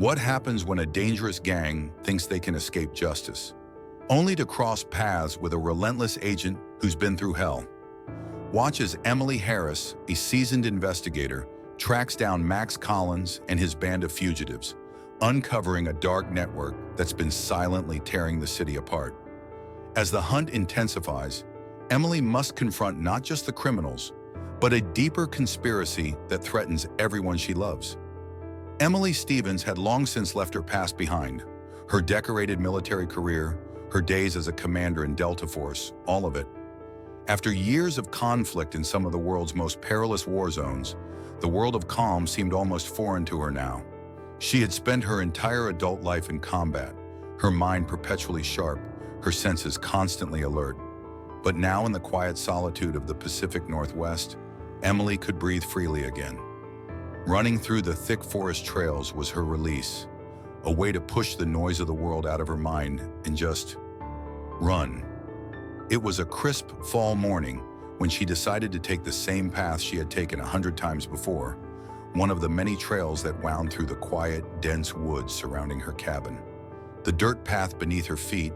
What happens when a dangerous gang thinks they can escape justice, only to cross paths with a relentless agent who's been through hell? Watch as Emily Harris, a seasoned investigator, tracks down Max Collins and his band of fugitives, uncovering a dark network that's been silently tearing the city apart. As the hunt intensifies, Emily must confront not just the criminals, but a deeper conspiracy that threatens everyone she loves. Emily Stevens had long since left her past behind. Her decorated military career, her days as a commander in Delta Force, all of it. After years of conflict in some of the world's most perilous war zones, the world of calm seemed almost foreign to her now. She had spent her entire adult life in combat, her mind perpetually sharp, her senses constantly alert. But now in the quiet solitude of the Pacific Northwest, Emily could breathe freely again. Running through the thick forest trails was her release, a way to push the noise of the world out of her mind and just run. It was a crisp fall morning when she decided to take the same path she had taken 100 times before, one of the many trails that wound through the quiet, dense woods surrounding her cabin. The dirt path beneath her feet,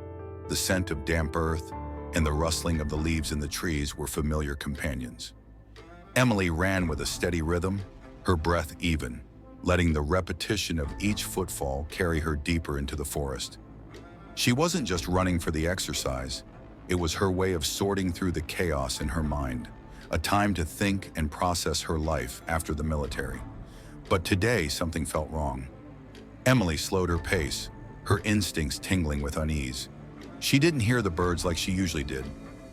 the scent of damp earth, and the rustling of the leaves in the trees were familiar companions. Emily ran with a steady rhythm, her breath even, letting the repetition of each footfall carry her deeper into the forest. She wasn't just running for the exercise, it was her way of sorting through the chaos in her mind, a time to think and process her life after the military. But today, something felt wrong. Emily slowed her pace, her instincts tingling with unease. She didn't hear the birds like she usually did.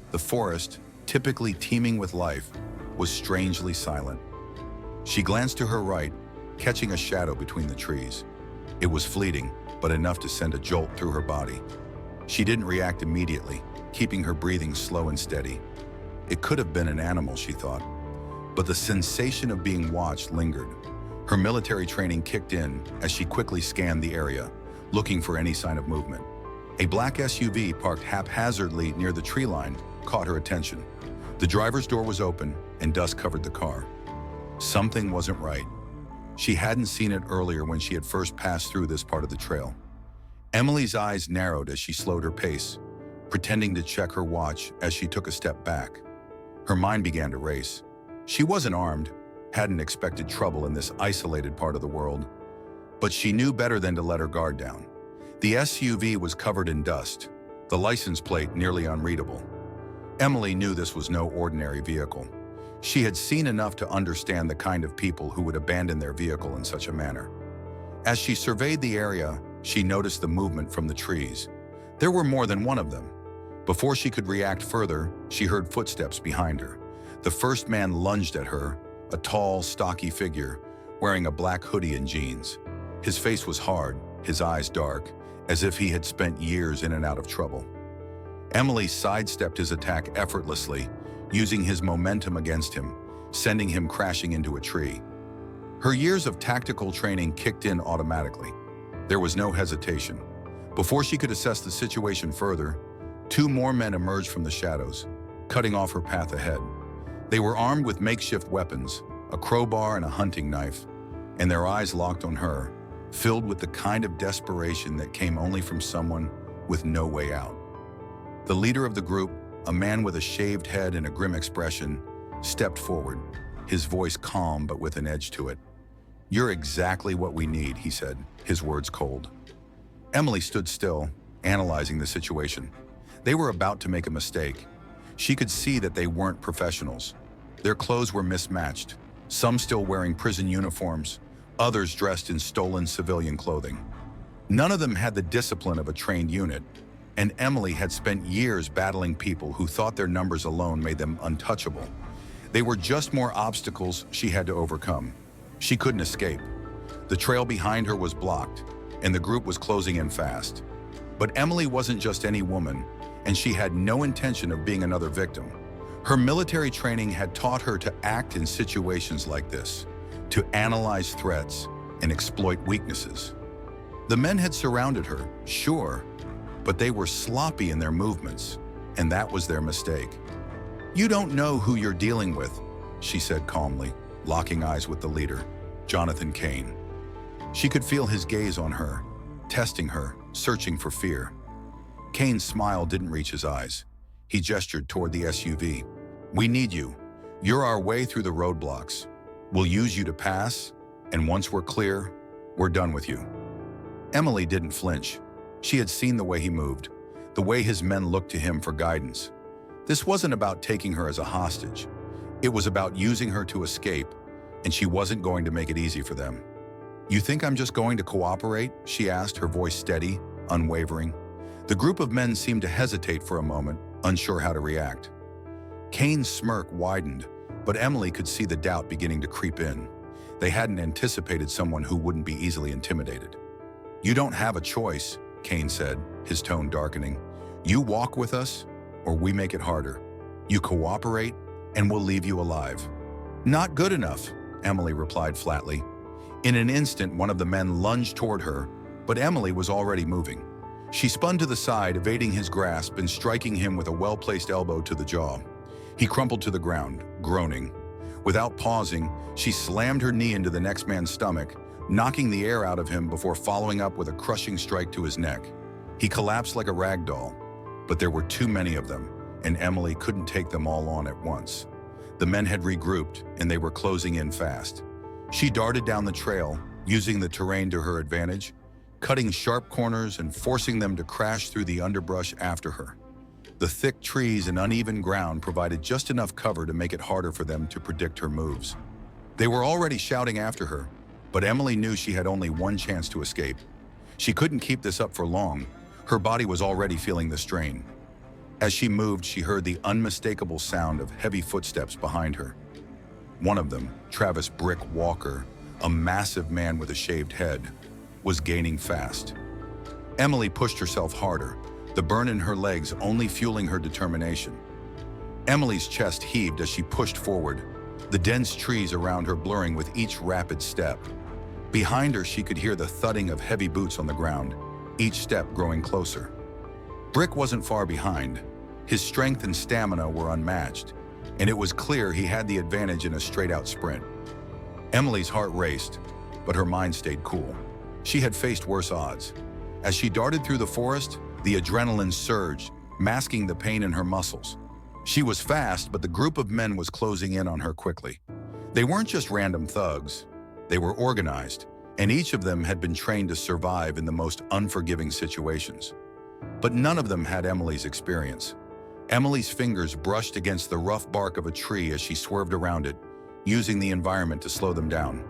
The forest, typically teeming with life, was strangely silent. She glanced to her right, catching a shadow between the trees. It was fleeting, but enough to send a jolt through her body. She didn't react immediately, keeping her breathing slow and steady. It could have been an animal, she thought, but the sensation of being watched lingered. Her military training kicked in as she quickly scanned the area, looking for any sign of movement. A black SUV parked haphazardly near the tree line caught her attention. The driver's door was open and dust covered the car. Something wasn't right. She hadn't seen it earlier when she had first passed through this part of the trail. Emily's eyes narrowed as she slowed her pace, pretending to check her watch as she took a step back. Her mind began to race. She wasn't armed, hadn't expected trouble in this isolated part of the world, but she knew better than to let her guard down. The SUV was covered in dust, the license plate nearly unreadable. Emily knew this was no ordinary vehicle. She had seen enough to understand the kind of people who would abandon their vehicle in such a manner. As she surveyed the area, she noticed the movement from the trees. There were more than one of them. Before she could react further, she heard footsteps behind her. The first man lunged at her, a tall, stocky figure, wearing a black hoodie and jeans. His face was hard, his eyes dark, as if he had spent years in and out of trouble. Emily sidestepped his attack effortlessly, using his momentum against him, sending him crashing into a tree. Her years of tactical training kicked in automatically. There was no hesitation. Before she could assess the situation further, two more men emerged from the shadows, cutting off her path ahead. They were armed with makeshift weapons, a crowbar and a hunting knife, and their eyes locked on her, filled with the kind of desperation that came only from someone with no way out. The leader of the group, a man with a shaved head and a grim expression, stepped forward, his voice calm but with an edge to it. "You're exactly what we need," he said, his words cold. Emily stood still, analyzing the situation. They were about to make a mistake. She could see that they weren't professionals. Their clothes were mismatched, some still wearing prison uniforms, others dressed in stolen civilian clothing. None of them had the discipline of a trained unit, and Emily had spent years battling people who thought their numbers alone made them untouchable. They were just more obstacles she had to overcome. She couldn't escape. The trail behind her was blocked, and the group was closing in fast. But Emily wasn't just any woman, and she had no intention of being another victim. Her military training had taught her to act in situations like this, to analyze threats and exploit weaknesses. The men had surrounded her, sure, but they were sloppy in their movements, and that was their mistake. "You don't know who you're dealing with," she said calmly, locking eyes with the leader, Jonathan Kane. She could feel his gaze on her, testing her, searching for fear. Kane's smile didn't reach his eyes. He gestured toward the SUV. "We need you. You're our way through the roadblocks. We'll use you to pass, and once we're clear, we're done with you." Emily didn't flinch. She had seen the way he moved, the way his men looked to him for guidance. This wasn't about taking her as a hostage. It was about using her to escape, and she wasn't going to make it easy for them. "You think I'm just going to cooperate?" she asked, her voice steady, unwavering. The group of men seemed to hesitate for a moment, unsure how to react. Kane's smirk widened, but Emily could see the doubt beginning to creep in. They hadn't anticipated someone who wouldn't be easily intimidated. "You don't have a choice," Kane said, his tone darkening. "You walk with us, or we make it harder. You cooperate, and we'll leave you alive." "Not good enough," Emily replied flatly. In an instant, one of the men lunged toward her, but Emily was already moving. She spun to the side, evading his grasp and striking him with a well-placed elbow to the jaw. He crumpled to the ground, groaning. Without pausing, she slammed her knee into the next man's stomach, knocking the air out of him before following up with a crushing strike to his neck. He collapsed like a rag doll, but there were too many of them, and Emily couldn't take them all on at once. The men had regrouped, and they were closing in fast. She darted down the trail, using the terrain to her advantage, cutting sharp corners and forcing them to crash through the underbrush after her. The thick trees and uneven ground provided just enough cover to make it harder for them to predict her moves. They were already shouting after her, but Emily knew she had only one chance to escape. She couldn't keep this up for long. Her body was already feeling the strain. As she moved, she heard the unmistakable sound of heavy footsteps behind her. One of them, Travis "Brick" Walker, a massive man with a shaved head, was gaining fast. Emily pushed herself harder, the burn in her legs only fueling her determination. Emily's chest heaved as she pushed forward, the dense trees around her blurring with each rapid step. Behind her, she could hear the thudding of heavy boots on the ground, each step growing closer. Brick wasn't far behind. His strength and stamina were unmatched, and it was clear he had the advantage in a straight-out sprint. Emily's heart raced, but her mind stayed cool. She had faced worse odds. As she darted through the forest, the adrenaline surged, masking the pain in her muscles. She was fast, but the group of men was closing in on her quickly. They weren't just random thugs. They were organized, and each of them had been trained to survive in the most unforgiving situations. But none of them had Emily's experience. Emily's fingers brushed against the rough bark of a tree as she swerved around it, using the environment to slow them down.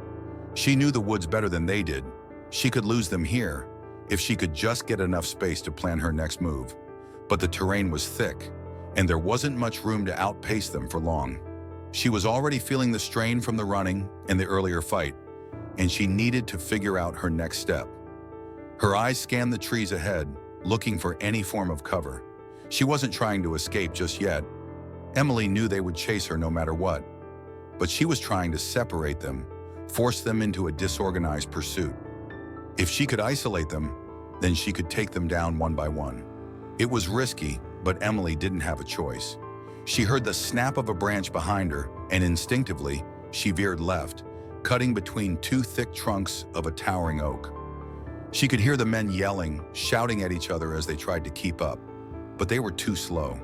She knew the woods better than they did. She could lose them here, if she could just get enough space to plan her next move. But the terrain was thick, and there wasn't much room to outpace them for long. She was already feeling the strain from the running and the earlier fight, and she needed to figure out her next step. Her eyes scanned the trees ahead, looking for any form of cover. She wasn't trying to escape just yet. Emily knew they would chase her no matter what, but she was trying to separate them, force them into a disorganized pursuit. If she could isolate them, then she could take them down one by one. It was risky, but Emily didn't have a choice. She heard the snap of a branch behind her, and instinctively, she veered left, cutting between two thick trunks of a towering oak. She could hear the men yelling, shouting at each other as they tried to keep up, but they were too slow.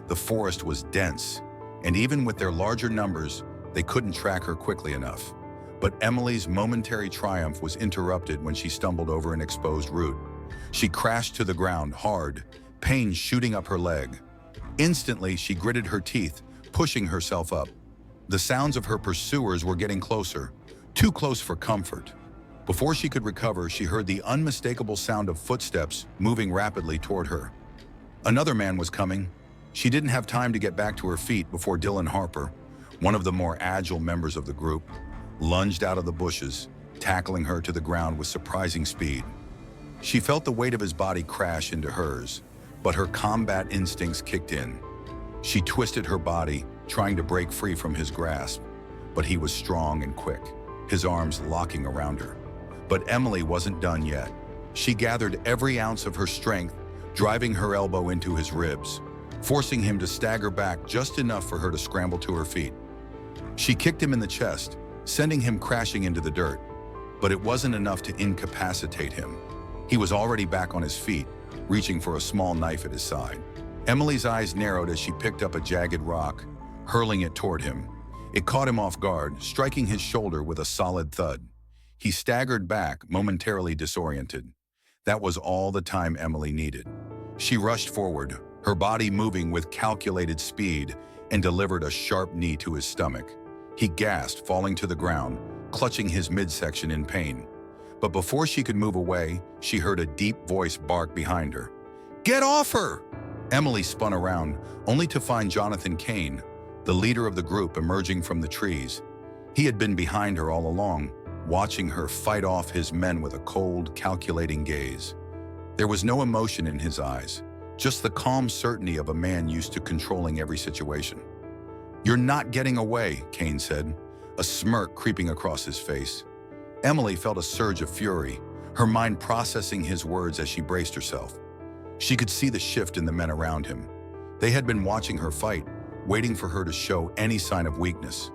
The forest was dense, and even with their larger numbers, they couldn't track her quickly enough. But Emily's momentary triumph was interrupted when she stumbled over an exposed root. She crashed to the ground hard, pain shooting up her leg. Instantly, she gritted her teeth, pushing herself up. The sounds of her pursuers were getting closer, too close for comfort. Before she could recover, she heard the unmistakable sound of footsteps moving rapidly toward her. Another man was coming. She didn't have time to get back to her feet before Dylan Harper, one of the more agile members of the group, lunged out of the bushes, tackling her to the ground with surprising speed. She felt the weight of his body crash into hers, but her combat instincts kicked in. She twisted her body, trying to break free from his grasp, but he was strong and quick, his arms locking around her. But Emily wasn't done yet. She gathered every ounce of her strength, driving her elbow into his ribs, forcing him to stagger back just enough for her to scramble to her feet. She kicked him in the chest, sending him crashing into the dirt. but it wasn't enough to incapacitate him. He was already back on his feet, reaching for a small knife at his side. Emily's eyes narrowed as she picked up a jagged rock, hurling it toward him. It caught him off guard, striking his shoulder with a solid thud. He staggered back, momentarily disoriented. That was all the time Emily needed. She rushed forward, her body moving with calculated speed, and delivered a sharp knee to his stomach. He gasped, falling to the ground, clutching his midsection in pain. But before she could move away, she heard a deep voice bark behind her. "Get off her!" Emily spun around, only to find Jonathan Kane, the leader of the group, emerging from the trees. He had been behind her all along, watching her fight off his men with a cold, calculating gaze. There was no emotion in his eyes, just the calm certainty of a man used to controlling every situation. "You're not getting away," Kane said, a smirk creeping across his face. Emily felt a surge of fury, her mind processing his words as she braced herself. She could see the shift in the men around him. They had been watching her fight, waiting for her to show any sign of weakness.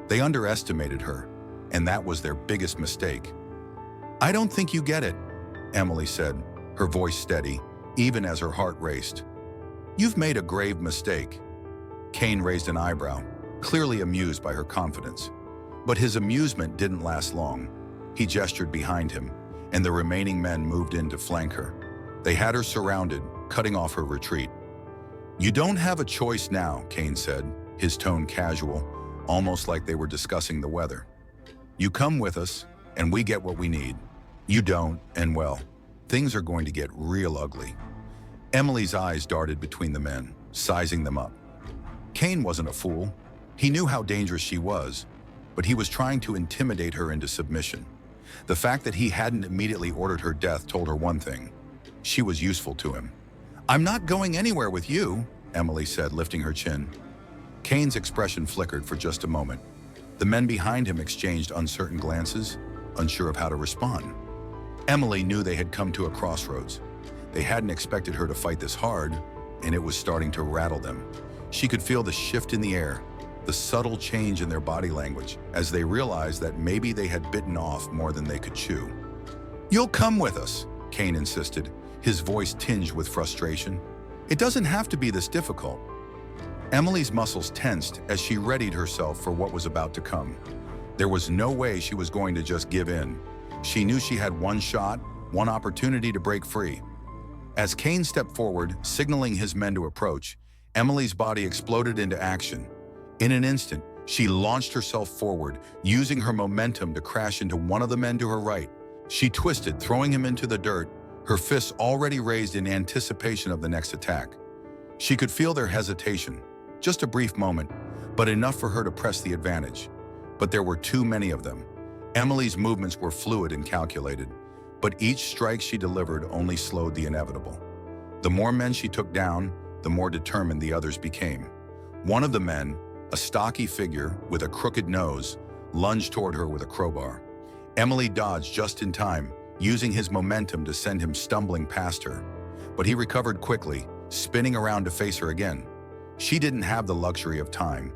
They underestimated her, and that was their biggest mistake. "I don't think you get it," Emily said, her voice steady, even as her heart raced. "You've made a grave mistake." Kane raised an eyebrow, clearly amused by her confidence. But his amusement didn't last long. He gestured behind him, and the remaining men moved in to flank her. They had her surrounded, cutting off her retreat. "You don't have a choice now," Kane said, his tone casual, almost like they were discussing the weather. "You come with us, and we get what we need. You don't, and well, things are going to get real ugly." Emily's eyes darted between the men, sizing them up. Kane wasn't a fool. He knew how dangerous she was, but he was trying to intimidate her into submission. The fact that he hadn't immediately ordered her death told her one thing: she was useful to him. "I'm not going anywhere with you," Emily said, lifting her chin. Kane's expression flickered for just a moment. The men behind him exchanged uncertain glances, unsure of how to respond. Emily knew they had come to a crossroads. They hadn't expected her to fight this hard, and it was starting to rattle them. She could feel the shift in the air, the subtle change in their body language, as they realized that maybe they had bitten off more than they could chew. "You'll come with us," Kane insisted, his voice tinged with frustration. "It doesn't have to be this difficult." Emily's muscles tensed as she readied herself for what was about to come. There was no way she was going to just give in. She knew she had one shot, one opportunity to break free. As Kane stepped forward, signaling his men to approach, Emily's body exploded into action. In an instant, she launched herself forward, using her momentum to crash into one of the men to her right. She twisted, throwing him into the dirt, her fists already raised in anticipation of the next attack. She could feel their hesitation, just a brief moment, but enough for her to press the advantage. But there were too many of them. Emily's movements were fluid and calculated, but each strike she delivered only slowed the inevitable. The more men she took down, the more determined the others became. One of the men, a stocky figure with a crooked nose, lunged toward her with a crowbar. Emily dodged just in time, using his momentum to send him stumbling past her. But he recovered quickly, spinning around to face her again. She didn't have the luxury of time.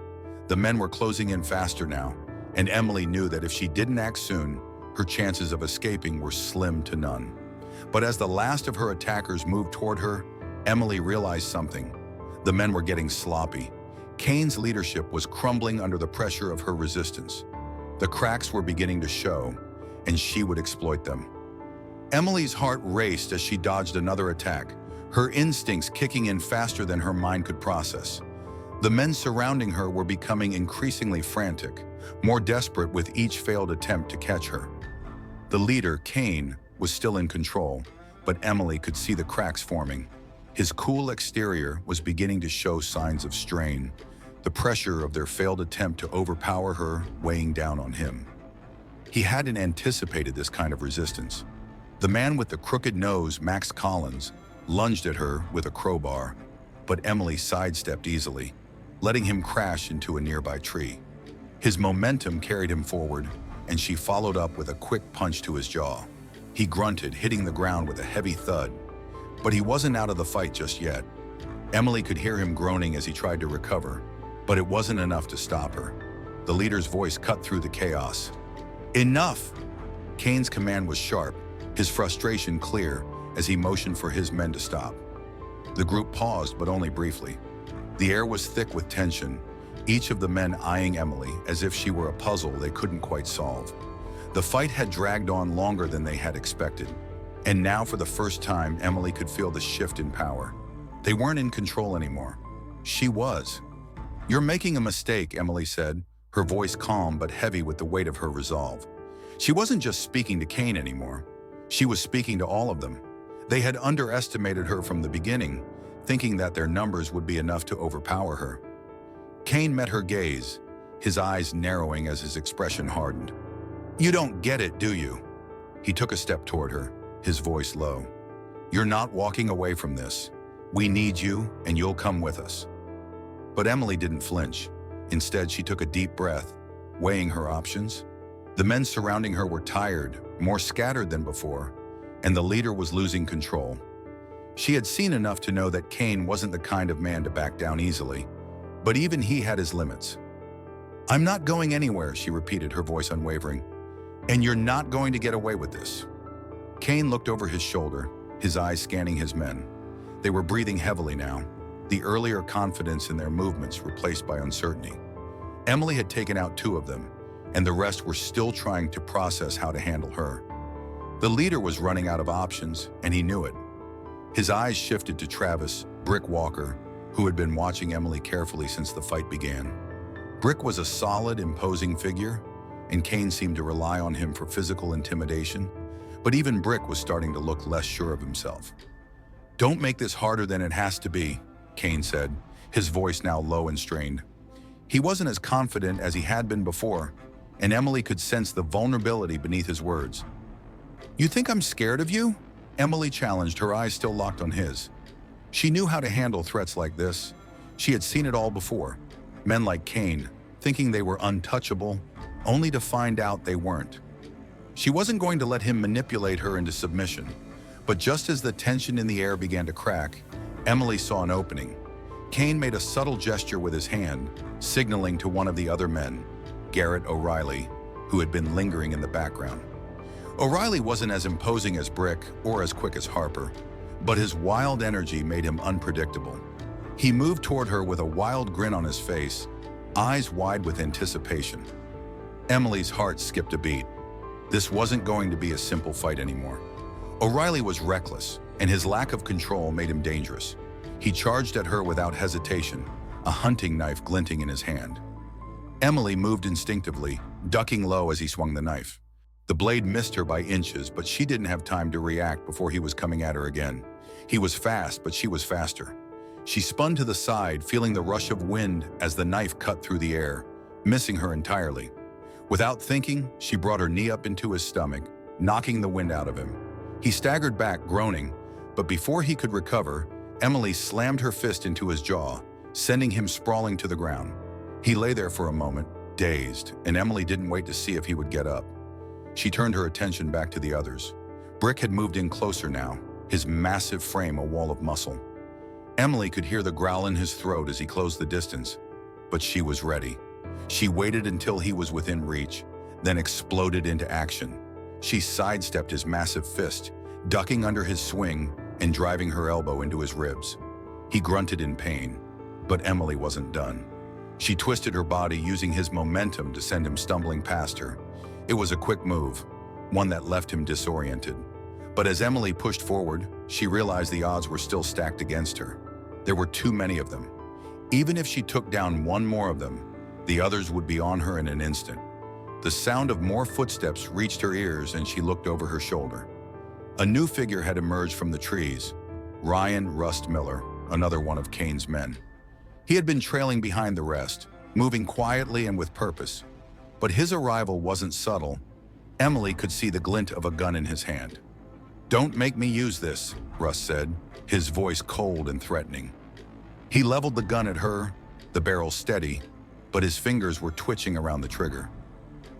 The men were closing in faster now, and Emily knew that if she didn't act soon, her chances of escaping were slim to none. But as the last of her attackers moved toward her, Emily realized something. The men were getting sloppy. Kane's leadership was crumbling under the pressure of her resistance. The cracks were beginning to show, and she would exploit them. Emily's heart raced as she dodged another attack, her instincts kicking in faster than her mind could process. The men surrounding her were becoming increasingly frantic, more desperate with each failed attempt to catch her. The leader, Kane, was still in control, but Emily could see the cracks forming. His cool exterior was beginning to show signs of strain, the pressure of their failed attempt to overpower her weighing down on him. He hadn't anticipated this kind of resistance. The man with the crooked nose, Max Collins, lunged at her with a crowbar, but Emily sidestepped easily, letting him crash into a nearby tree. His momentum carried him forward, and she followed up with a quick punch to his jaw. He grunted, hitting the ground with a heavy thud, but he wasn't out of the fight just yet. Emily could hear him groaning as he tried to recover, but it wasn't enough to stop her. The leader's voice cut through the chaos. "Enough!" Kane's command was sharp, his frustration clear as he motioned for his men to stop. The group paused, but only briefly. The air was thick with tension, each of the men eyeing Emily as if she were a puzzle they couldn't quite solve. The fight had dragged on longer than they had expected, and now for the first time Emily could feel the shift in power. They weren't in control anymore. She was. "You're making a mistake," Emily said, her voice calm but heavy with the weight of her resolve. She wasn't just speaking to Kane anymore. She was speaking to all of them. They had underestimated her from the beginning, thinking that their numbers would be enough to overpower her. Kane met her gaze, his eyes narrowing as his expression hardened. "You don't get it, do you?" He took a step toward her, his voice low. "You're not walking away from this. We need you, and you'll come with us." But Emily didn't flinch. Instead, she took a deep breath, weighing her options. The men surrounding her were tired, more scattered than before, and the leader was losing control. She had seen enough to know that Kane wasn't the kind of man to back down easily, but even he had his limits. "I'm not going anywhere," she repeated, her voice unwavering. "And you're not going to get away with this." Kane looked over his shoulder, his eyes scanning his men. They were breathing heavily now, the earlier confidence in their movements replaced by uncertainty. Emily had taken out 2 of them, and the rest were still trying to process how to handle her. The leader was running out of options, and he knew it. His eyes shifted to Travis, Brick Walker, who had been watching Emily carefully since the fight began. Brick was a solid, imposing figure, and Kane seemed to rely on him for physical intimidation, but even Brick was starting to look less sure of himself. "Don't make this harder than it has to be," Kane said, his voice now low and strained. He wasn't as confident as he had been before, and Emily could sense the vulnerability beneath his words. "You think I'm scared of you?" Emily challenged, her eyes still locked on his. She knew how to handle threats like this. She had seen it all before. Men like Kane, thinking they were untouchable, only to find out they weren't. She wasn't going to let him manipulate her into submission. But just as the tension in the air began to crack, Emily saw an opening. Kane made a subtle gesture with his hand, signaling to one of the other men, Garrett O'Reilly, who had been lingering in the background. O'Reilly wasn't as imposing as Brick or as quick as Harper, but his wild energy made him unpredictable. He moved toward her with a wild grin on his face, eyes wide with anticipation. Emily's heart skipped a beat. This wasn't going to be a simple fight anymore. O'Reilly was reckless, and his lack of control made him dangerous. He charged at her without hesitation, a hunting knife glinting in his hand. Emily moved instinctively, ducking low as he swung the knife. The blade missed her by inches, but she didn't have time to react before he was coming at her again. He was fast, but she was faster. She spun to the side, feeling the rush of wind as the knife cut through the air, missing her entirely. Without thinking, she brought her knee up into his stomach, knocking the wind out of him. He staggered back, groaning, but before he could recover, Emily slammed her fist into his jaw, sending him sprawling to the ground. He lay there for a moment, dazed, and Emily didn't wait to see if he would get up. She turned her attention back to the others. Brick had moved in closer now, his massive frame a wall of muscle. Emily could hear the growl in his throat as he closed the distance, but she was ready. She waited until he was within reach, then exploded into action. She sidestepped his massive fist, ducking under his swing and driving her elbow into his ribs. He grunted in pain, but Emily wasn't done. She twisted her body, using his momentum to send him stumbling past her. It was a quick move, one that left him disoriented. But as Emily pushed forward, she realized the odds were still stacked against her. There were too many of them. Even if she took down one more of them, the others would be on her in an instant. The sound of more footsteps reached her ears, and she looked over her shoulder. A new figure had emerged from the trees, Ryan Rust Miller, another one of Kane's men. He had been trailing behind the rest, moving quietly and with purpose. But his arrival wasn't subtle. Emily could see the glint of a gun in his hand. "Don't make me use this," Rust said, his voice cold and threatening. He leveled the gun at her, the barrel steady, but his fingers were twitching around the trigger.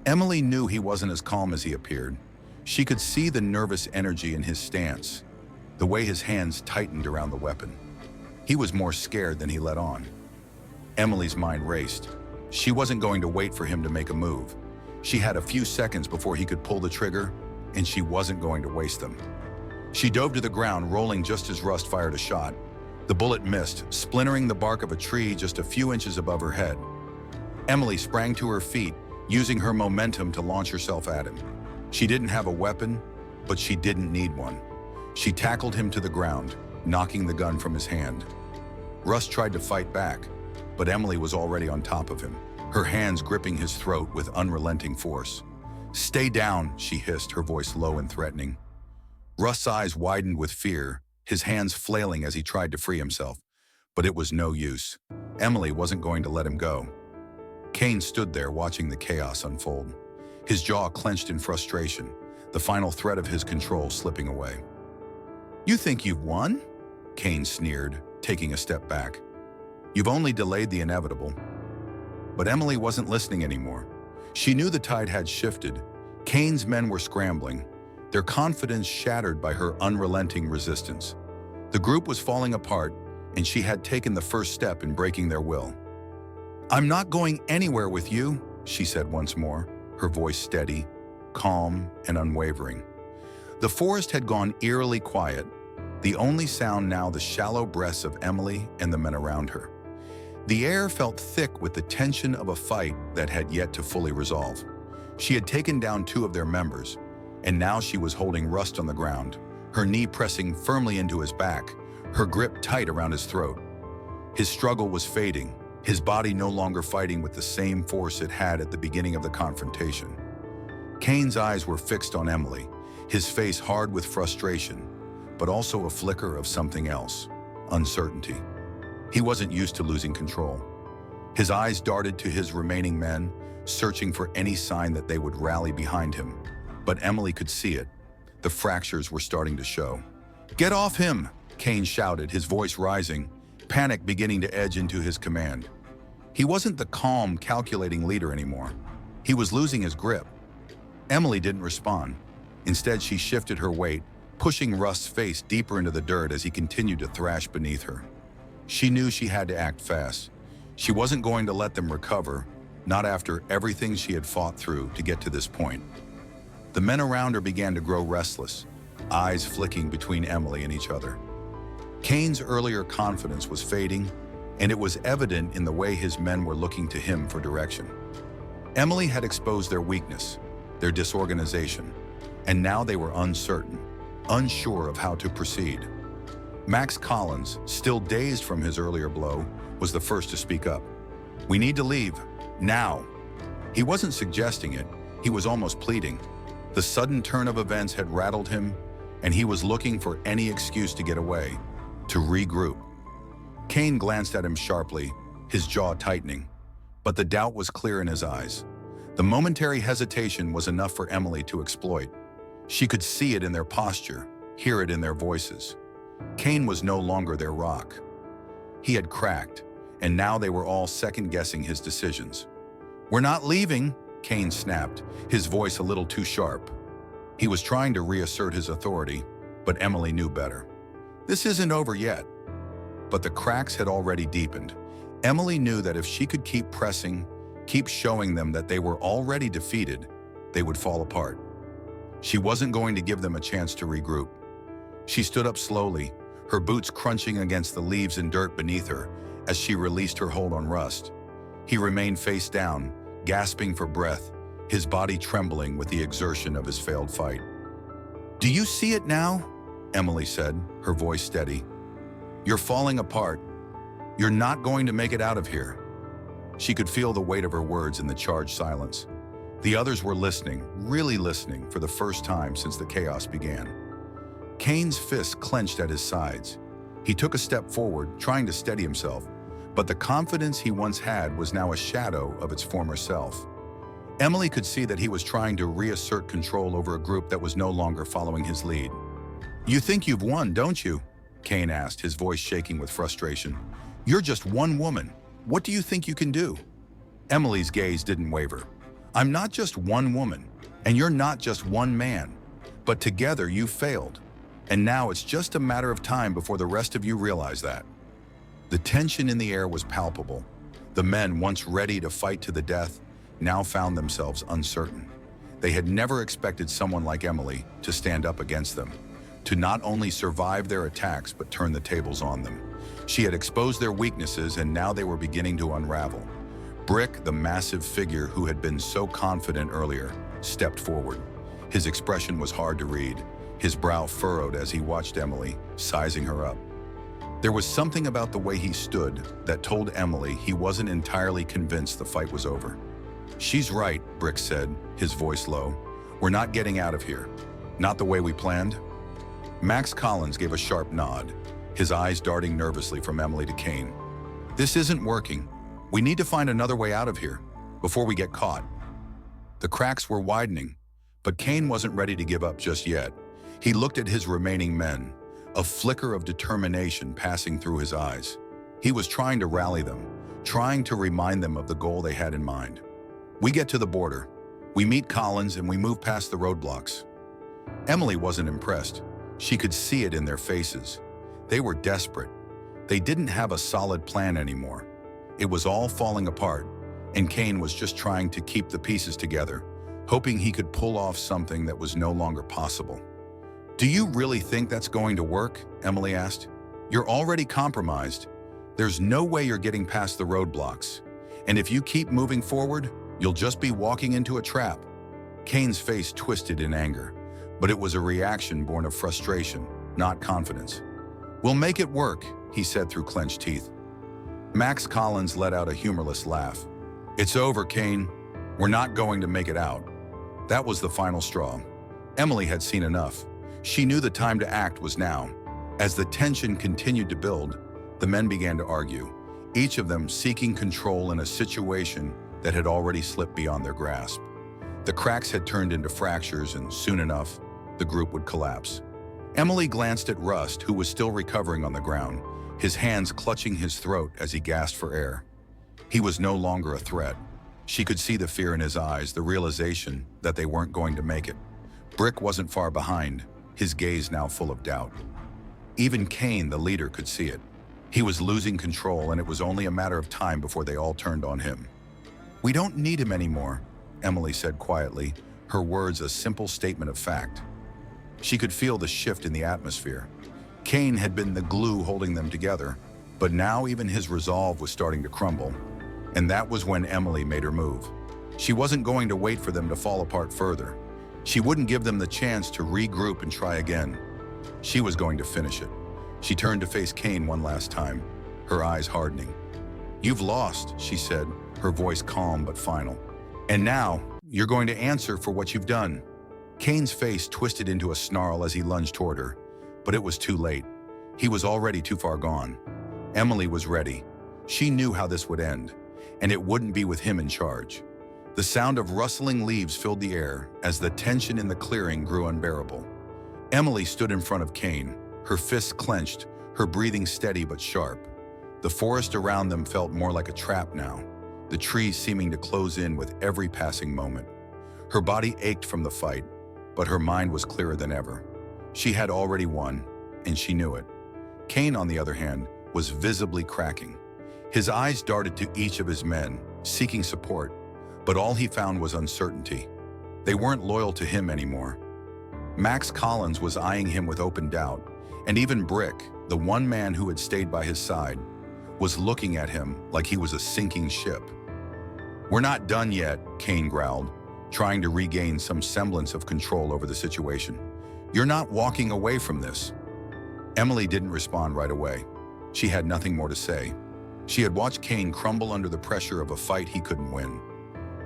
Emily knew he wasn't as calm as he appeared. She could see the nervous energy in his stance, the way his hands tightened around the weapon. He was more scared than he let on. Emily's mind raced. She wasn't going to wait for him to make a move. She had a few seconds before he could pull the trigger, and she wasn't going to waste them. She dove to the ground, rolling just as Rust fired a shot. The bullet missed, splintering the bark of a tree just a few inches above her head. Emily sprang to her feet, using her momentum to launch herself at him. She didn't have a weapon, but she didn't need one. She tackled him to the ground, knocking the gun from his hand. Rust tried to fight back, but Emily was already on top of him, her hands gripping his throat with unrelenting force. "Stay down," she hissed, her voice low and threatening. Rust's eyes widened with fear, his hands flailing as he tried to free himself. But it was no use. Emily wasn't going to let him go. Kane stood there watching the chaos unfold, his jaw clenched in frustration, the final thread of his control slipping away. "You think you've won?" Kane sneered, taking a step back. "You've only delayed the inevitable." But Emily wasn't listening anymore. She knew the tide had shifted. Kane's men were scrambling, their confidence shattered by her unrelenting resistance. The group was falling apart, and she had taken the first step in breaking their will. "I'm not going anywhere with you," she said once more, her voice steady, calm, and unwavering. The forest had gone eerily quiet, the only sound now the shallow breaths of Emily and the men around her. The air felt thick with the tension of a fight that had yet to fully resolve. She had taken down 2 of their members, and now she was holding Rust on the ground, her knee pressing firmly into his back, her grip tight around his throat. His struggle was fading, his body no longer fighting with the same force it had at the beginning of the confrontation. Kane's eyes were fixed on Emily, his face hard with frustration, but also a flicker of something else, uncertainty. He wasn't used to losing control. His eyes darted to his remaining men, searching for any sign that they would rally behind him. But Emily could see it. The fractures were starting to show. "Get off him!" Kane shouted, his voice rising, panic beginning to edge into his command. He wasn't the calm, calculating leader anymore. He was losing his grip. Emily didn't respond. Instead, she shifted her weight, pushing Rust's face deeper into the dirt as he continued to thrash beneath her. She knew she had to act fast. She wasn't going to let them recover, not after everything she had fought through to get to this point. The men around her began to grow restless, eyes flicking between Emily and each other. Kane's earlier confidence was fading, and it was evident in the way his men were looking to him for direction. Emily had exposed their weakness, their disorganization, and now they were uncertain, unsure of how to proceed. Max Collins, still dazed from his earlier blow, was the first to speak up. "We need to leave, now." He wasn't suggesting it, he was almost pleading. The sudden turn of events had rattled him, and he was looking for any excuse to get away, to regroup. Kane glanced at him sharply, his jaw tightening, but the doubt was clear in his eyes. The momentary hesitation was enough for Emily to exploit. She could see it in their posture, hear it in their voices. Kane was no longer their rock. He had cracked, and now they were all second-guessing his decisions. "We're not leaving," Kane snapped, his voice a little too sharp. He was trying to reassert his authority, but Emily knew better. This isn't over yet. But the cracks had already deepened. Emily knew that if she could keep pressing, keep showing them that they were already defeated, they would fall apart. She wasn't going to give them a chance to regroup. She stood up slowly, her boots crunching against the leaves and dirt beneath her as she released her hold on Rust. He remained face down, gasping for breath, his body trembling with the exertion of his failed fight. "Do you see it now?" Emily said, her voice steady. "You're falling apart. You're not going to make it out of here." She could feel the weight of her words in the charged silence. The others were listening, really listening, for the first time since the chaos began. Kane's fists clenched at his sides. He took a step forward, trying to steady himself, but the confidence he once had was now a shadow of its former self. Emily could see that he was trying to reassert control over a group that was no longer following his lead. "You think you've won, don't you?" Kane asked, his voice shaking with frustration. "You're just one woman. What do you think you can do?" Emily's gaze didn't waver. "I'm not just one woman, and you're not just one man, but together you failed. And now it's just a matter of time before the rest of you realize that." The tension in the air was palpable. The men, once ready to fight to the death, now found themselves uncertain. They had never expected someone like Emily to stand up against them, to not only survive their attacks but turn the tables on them. She had exposed their weaknesses, and now they were beginning to unravel. Brick, the massive figure who had been so confident earlier, stepped forward. His expression was hard to read, his brow furrowed as he watched Emily, sizing her up. There was something about the way he stood that told Emily he wasn't entirely convinced the fight was over. "She's right," Brick said, his voice low. "We're not getting out of here. Not the way we planned." Max Collins gave a sharp nod, his eyes darting nervously from Emily to Kane. "This isn't working. We need to find another way out of here, before we get caught." The cracks were widening, but Kane wasn't ready to give up just yet. He looked at his remaining men, a flicker of determination passing through his eyes. He was trying to rally them, trying to remind them of the goal they had in mind. "We get to the border. We meet Collins and we move past the roadblocks." Emily wasn't impressed. She could see it in their faces. They were desperate. They didn't have a solid plan anymore. It was all falling apart, and Kane was just trying to keep the pieces together, hoping he could pull off something that was no longer possible. "Do you really think that's going to work?" Emily asked. "You're already compromised. There's no way you're getting past the roadblocks. And if you keep moving forward, you'll just be walking into a trap." Kane's face twisted in anger, but it was a reaction born of frustration, not confidence. "We'll make it work," he said through clenched teeth. Max Collins let out a humorless laugh. "It's over, Kane. We're not going to make it out." That was the final straw. Emily had seen enough. She knew the time to act was now. As the tension continued to build, the men began to argue, each of them seeking control in a situation that had already slipped beyond their grasp. The cracks had turned into fractures, and soon enough, the group would collapse. Emily glanced at Rust, who was still recovering on the ground, his hands clutching his throat as he gasped for air. He was no longer a threat. She could see the fear in his eyes, the realization that they weren't going to make it. Brick wasn't far behind, his gaze now full of doubt. Even Kane, the leader, could see it. He was losing control, and it was only a matter of time before they all turned on him. "We don't need him anymore," Emily said quietly, her words a simple statement of fact. She could feel the shift in the atmosphere. Kane had been the glue holding them together, but now even his resolve was starting to crumble. And that was when Emily made her move. She wasn't going to wait for them to fall apart further. She wouldn't give them the chance to regroup and try again. She was going to finish it. She turned to face Kane one last time, her eyes hardening. "You've lost," she said, her voice calm but final. "And now, you're going to answer for what you've done." Kane's face twisted into a snarl as he lunged toward her, but it was too late. He was already too far gone. Emily was ready. She knew how this would end, and it wouldn't be with him in charge. The sound of rustling leaves filled the air as the tension in the clearing grew unbearable. Emily stood in front of Kane, her fists clenched, her breathing steady but sharp. The forest around them felt more like a trap now, the trees seeming to close in with every passing moment. Her body ached from the fight, but her mind was clearer than ever. She had already won, and she knew it. Kane, on the other hand, was visibly cracking. His eyes darted to each of his men, seeking support, but all he found was uncertainty. They weren't loyal to him anymore. Max Collins was eyeing him with open doubt, and even Brick, the one man who had stayed by his side, was looking at him like he was a sinking ship. "We're not done yet," Kane growled, trying to regain some semblance of control over the situation. "You're not walking away from this." Emily didn't respond right away. She had nothing more to say. She had watched Kane crumble under the pressure of a fight he couldn't win.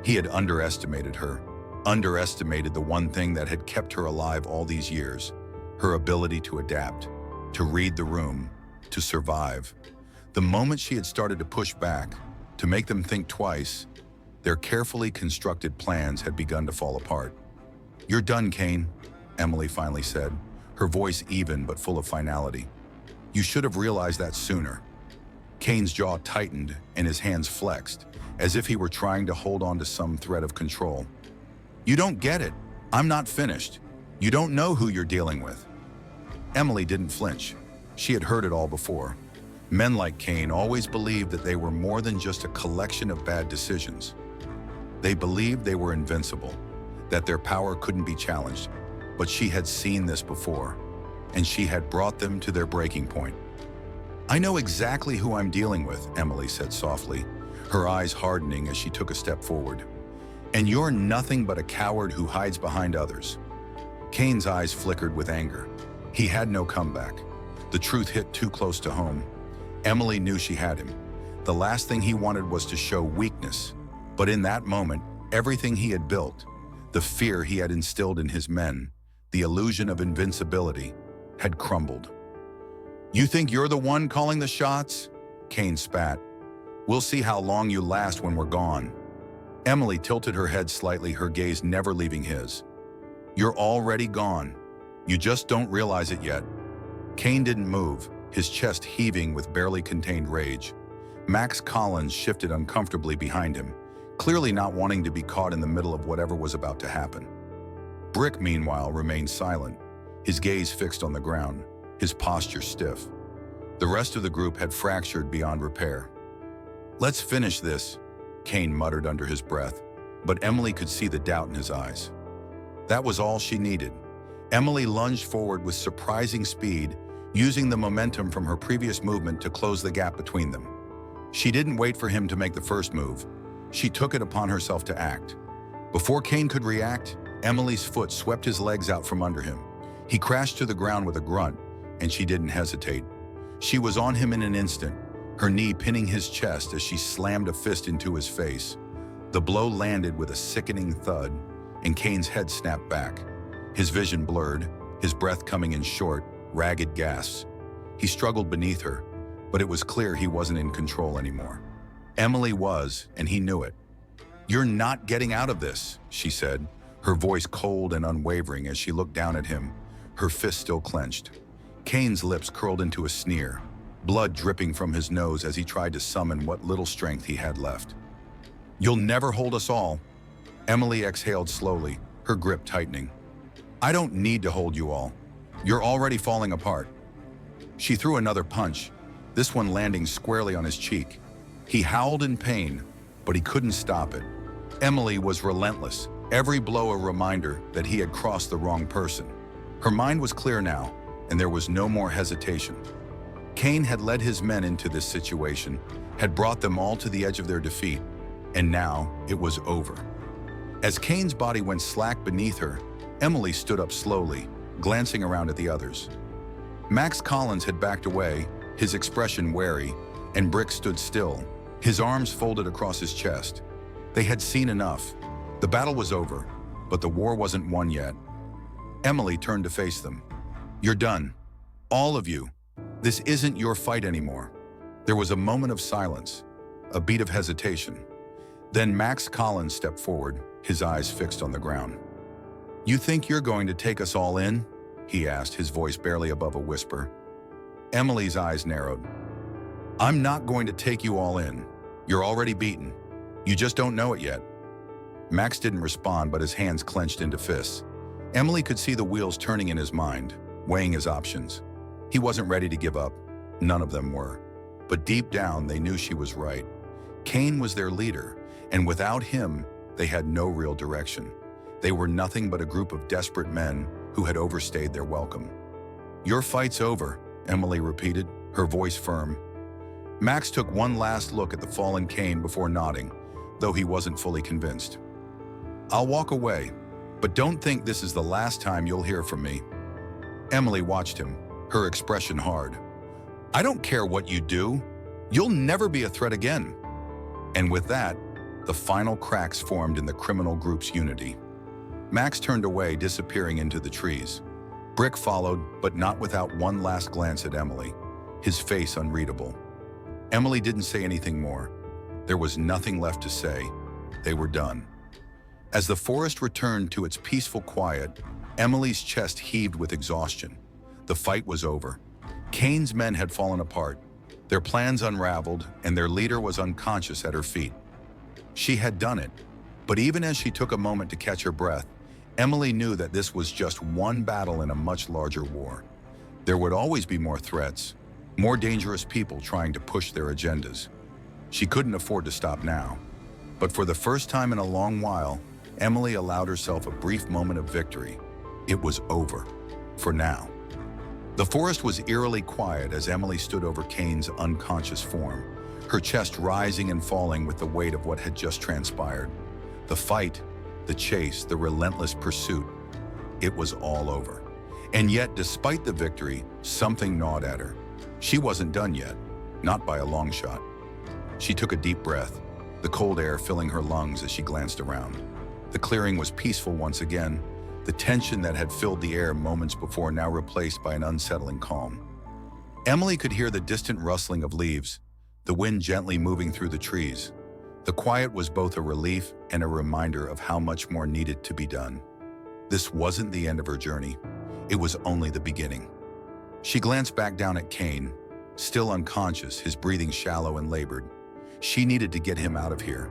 He had underestimated her, underestimated the one thing that had kept her alive all these years, her ability to adapt, to read the room, to survive. The moment she had started to push back, to make them think twice, their carefully constructed plans had begun to fall apart. "You're done, Kane," Emily finally said, her voice even but full of finality. "You should have realized that sooner." Kane's jaw tightened and his hands flexed, as if he were trying to hold on to some thread of control. "You don't get it. I'm not finished. You don't know who you're dealing with." Emily didn't flinch. She had heard it all before. Men like Kane always believed that they were more than just a collection of bad decisions. They believed they were invincible, that their power couldn't be challenged. But she had seen this before, and she had brought them to their breaking point. "I know exactly who I'm dealing with," Emily said softly, her eyes hardening as she took a step forward. "And you're nothing but a coward who hides behind others." Kane's eyes flickered with anger. He had no comeback. The truth hit too close to home. Emily knew she had him. The last thing he wanted was to show weakness. But in that moment, everything he had built, the fear he had instilled in his men, the illusion of invincibility, had crumbled. "You think you're the one calling the shots?" Kane spat. "We'll see how long you last when we're gone." Emily tilted her head slightly, her gaze never leaving his. "You're already gone. You just don't realize it yet." Kane didn't move, his chest heaving with barely contained rage. Max Collins shifted uncomfortably behind him, clearly not wanting to be caught in the middle of whatever was about to happen. Brick, meanwhile, remained silent, his gaze fixed on the ground, his posture stiff. The rest of the group had fractured beyond repair. "Let's finish this," Kane muttered under his breath, but Emily could see the doubt in his eyes. That was all she needed. Emily lunged forward with surprising speed, using the momentum from her previous movement to close the gap between them. She didn't wait for him to make the first move. She took it upon herself to act. Before Kane could react, Emily's foot swept his legs out from under him. He crashed to the ground with a grunt, and she didn't hesitate. She was on him in an instant, her knee pinning his chest as she slammed a fist into his face. The blow landed with a sickening thud, and Kane's head snapped back. His vision blurred, his breath coming in short, ragged gasps. He struggled beneath her, but it was clear he wasn't in control anymore. Emily was, and he knew it. "You're not getting out of this," she said, her voice cold and unwavering as she looked down at him, her fist still clenched. Kane's lips curled into a sneer, blood dripping from his nose as he tried to summon what little strength he had left. "You'll never hold us all." Emily exhaled slowly, her grip tightening. "I don't need to hold you all. You're already falling apart." She threw another punch, this one landing squarely on his cheek. He howled in pain, but he couldn't stop it. Emily was relentless, every blow a reminder that he had crossed the wrong person. Her mind was clear now, and there was no more hesitation. Kane had led his men into this situation, had brought them all to the edge of their defeat, and now it was over. As Kane's body went slack beneath her, Emily stood up slowly, glancing around at the others. Max Collins had backed away, his expression wary, and Brick stood still, his arms folded across his chest. They had seen enough. The battle was over, but the war wasn't won yet. Emily turned to face them. "You're done. All of you. This isn't your fight anymore." There was a moment of silence, a beat of hesitation. Then Max Collins stepped forward, his eyes fixed on the ground. "You think you're going to take us all in?" he asked, his voice barely above a whisper. Emily's eyes narrowed. "I'm not going to take you all in. You're already beaten. You just don't know it yet." Max didn't respond, but his hands clenched into fists. Emily could see the wheels turning in his mind, weighing his options. He wasn't ready to give up. None of them were. But deep down, they knew she was right. Kane was their leader, and without him, they had no real direction. They were nothing but a group of desperate men who had overstayed their welcome. "Your fight's over," Emily repeated, her voice firm. Max took one last look at the fallen Kane before nodding, though he wasn't fully convinced. "I'll walk away, but don't think this is the last time you'll hear from me." Emily watched him, her expression hard. "I don't care what you do. You'll never be a threat again." And with that, the final cracks formed in the criminal group's unity. Max turned away, disappearing into the trees. Brick followed, but not without one last glance at Emily, his face unreadable. Emily didn't say anything more. There was nothing left to say. They were done. As the forest returned to its peaceful quiet, Emily's chest heaved with exhaustion. The fight was over. Kane's men had fallen apart, their plans unraveled, and their leader was unconscious at her feet. She had done it, but even as she took a moment to catch her breath, Emily knew that this was just one battle in a much larger war. There would always be more threats, more dangerous people trying to push their agendas. She couldn't afford to stop now. But for the first time in a long while, Emily allowed herself a brief moment of victory. It was over. For now. The forest was eerily quiet as Emily stood over Kane's unconscious form, her chest rising and falling with the weight of what had just transpired. The fight, the chase, the relentless pursuit, it was all over. And yet, despite the victory, something gnawed at her. She wasn't done yet, not by a long shot. She took a deep breath, the cold air filling her lungs as she glanced around. The clearing was peaceful once again, the tension that had filled the air moments before now replaced by an unsettling calm. Emily could hear the distant rustling of leaves, the wind gently moving through the trees. The quiet was both a relief and a reminder of how much more needed to be done. This wasn't the end of her journey. It was only the beginning. She glanced back down at Kane, still unconscious, his breathing shallow and labored. She needed to get him out of here,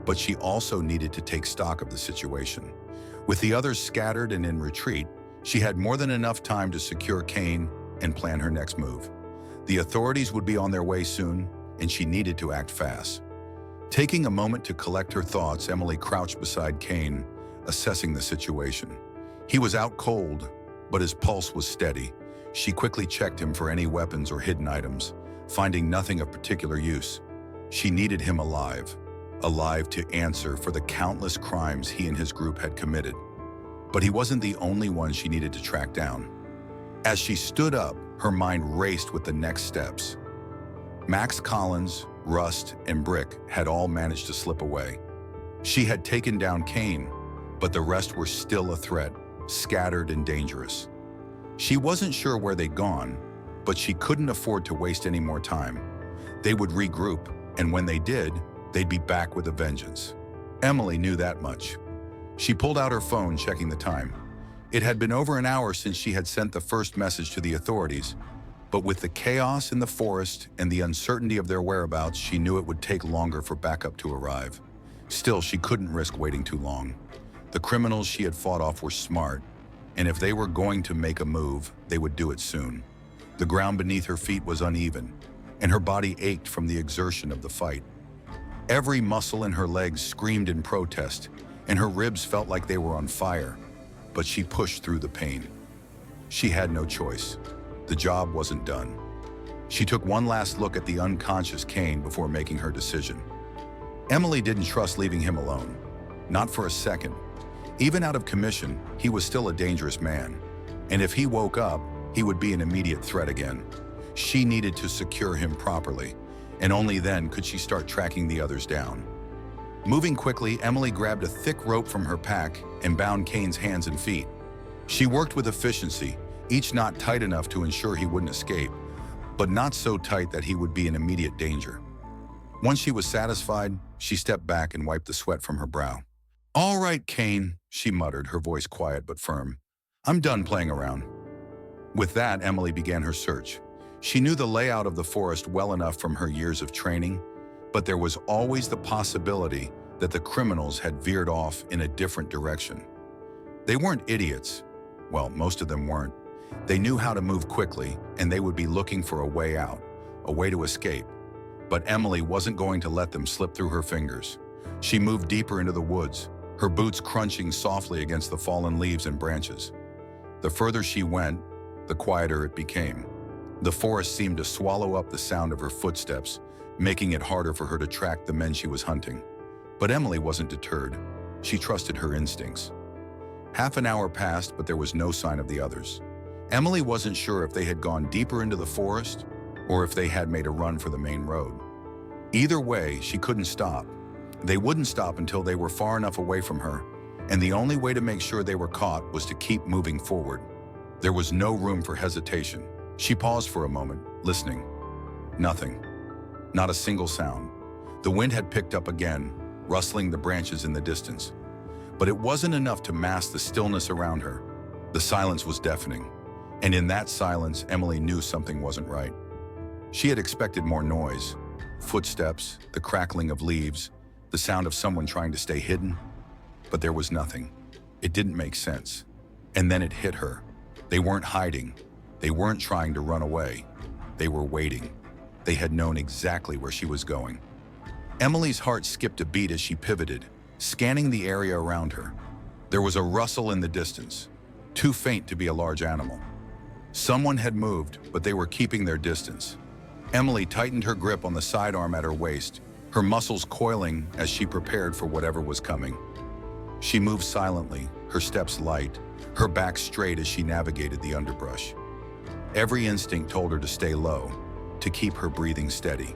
but she also needed to take stock of the situation. With the others scattered and in retreat, she had more than enough time to secure Kane and plan her next move. The authorities would be on their way soon, and she needed to act fast. Taking a moment to collect her thoughts, Emily crouched beside Kane, assessing the situation. He was out cold, but his pulse was steady. She quickly checked him for any weapons or hidden items, finding nothing of particular use. She needed him alive to answer for the countless crimes he and his group had committed. But he wasn't the only one she needed to track down. As she stood up, her mind raced with the next steps. Max Collins, Rust, and Brick had all managed to slip away. She had taken down Kane, but the rest were still a threat, scattered and dangerous. She wasn't sure where they'd gone, but she couldn't afford to waste any more time. They would regroup, and when they did, they'd be back with a vengeance. Emily knew that much. She pulled out her phone, checking the time. It had been over an hour since she had sent the first message to the authorities, but with the chaos in the forest and the uncertainty of their whereabouts, she knew it would take longer for backup to arrive. Still, she couldn't risk waiting too long. The criminals she had fought off were smart, and if they were going to make a move, they would do it soon. The ground beneath her feet was uneven, and her body ached from the exertion of the fight. Every muscle in her legs screamed in protest, and her ribs felt like they were on fire, but she pushed through the pain. She had no choice. The job wasn't done. She took one last look at the unconscious Kane before making her decision. Emily didn't trust leaving him alone. Not for a second. Even out of commission, he was still a dangerous man. And if he woke up, he would be an immediate threat again. She needed to secure him properly, and only then could she start tracking the others down. Moving quickly, Emily grabbed a thick rope from her pack and bound Kane's hands and feet. She worked with efficiency, each knot tight enough to ensure he wouldn't escape, but not so tight that he would be in immediate danger. Once she was satisfied, she stepped back and wiped the sweat from her brow. "All right, Kane," she muttered, her voice quiet but firm. "I'm done playing around." With that, Emily began her search. She knew the layout of the forest well enough from her years of training, but there was always the possibility that the criminals had veered off in a different direction. They weren't idiots. Well, most of them weren't. They knew how to move quickly, and they would be looking for a way out, a way to escape. But Emily wasn't going to let them slip through her fingers. She moved deeper into the woods, her boots crunching softly against the fallen leaves and branches. The further she went, the quieter it became. The forest seemed to swallow up the sound of her footsteps, making it harder for her to track the men she was hunting. But Emily wasn't deterred. She trusted her instincts. Half an hour passed, but there was no sign of the others. Emily wasn't sure if they had gone deeper into the forest or if they had made a run for the main road. Either way, she couldn't stop. They wouldn't stop until they were far enough away from her, and the only way to make sure they were caught was to keep moving forward. There was no room for hesitation. She paused for a moment, listening. Nothing. Not a single sound. The wind had picked up again, rustling the branches in the distance. But it wasn't enough to mask the stillness around her. The silence was deafening, and in that silence, Emily knew something wasn't right. She had expected more noise, footsteps, the crackling of leaves, the sound of someone trying to stay hidden, but there was nothing. It didn't make sense. And then it hit her. They weren't hiding. They weren't trying to run away. They were waiting. They had known exactly where she was going. Emily's heart skipped a beat as she pivoted, scanning the area around her. There was a rustle in the distance, too faint to be a large animal. Someone had moved, but they were keeping their distance. Emily tightened her grip on the sidearm at her waist, her muscles coiling as she prepared for whatever was coming. She moved silently, her steps light, her back straight as she navigated the underbrush. Every instinct told her to stay low, to keep her breathing steady.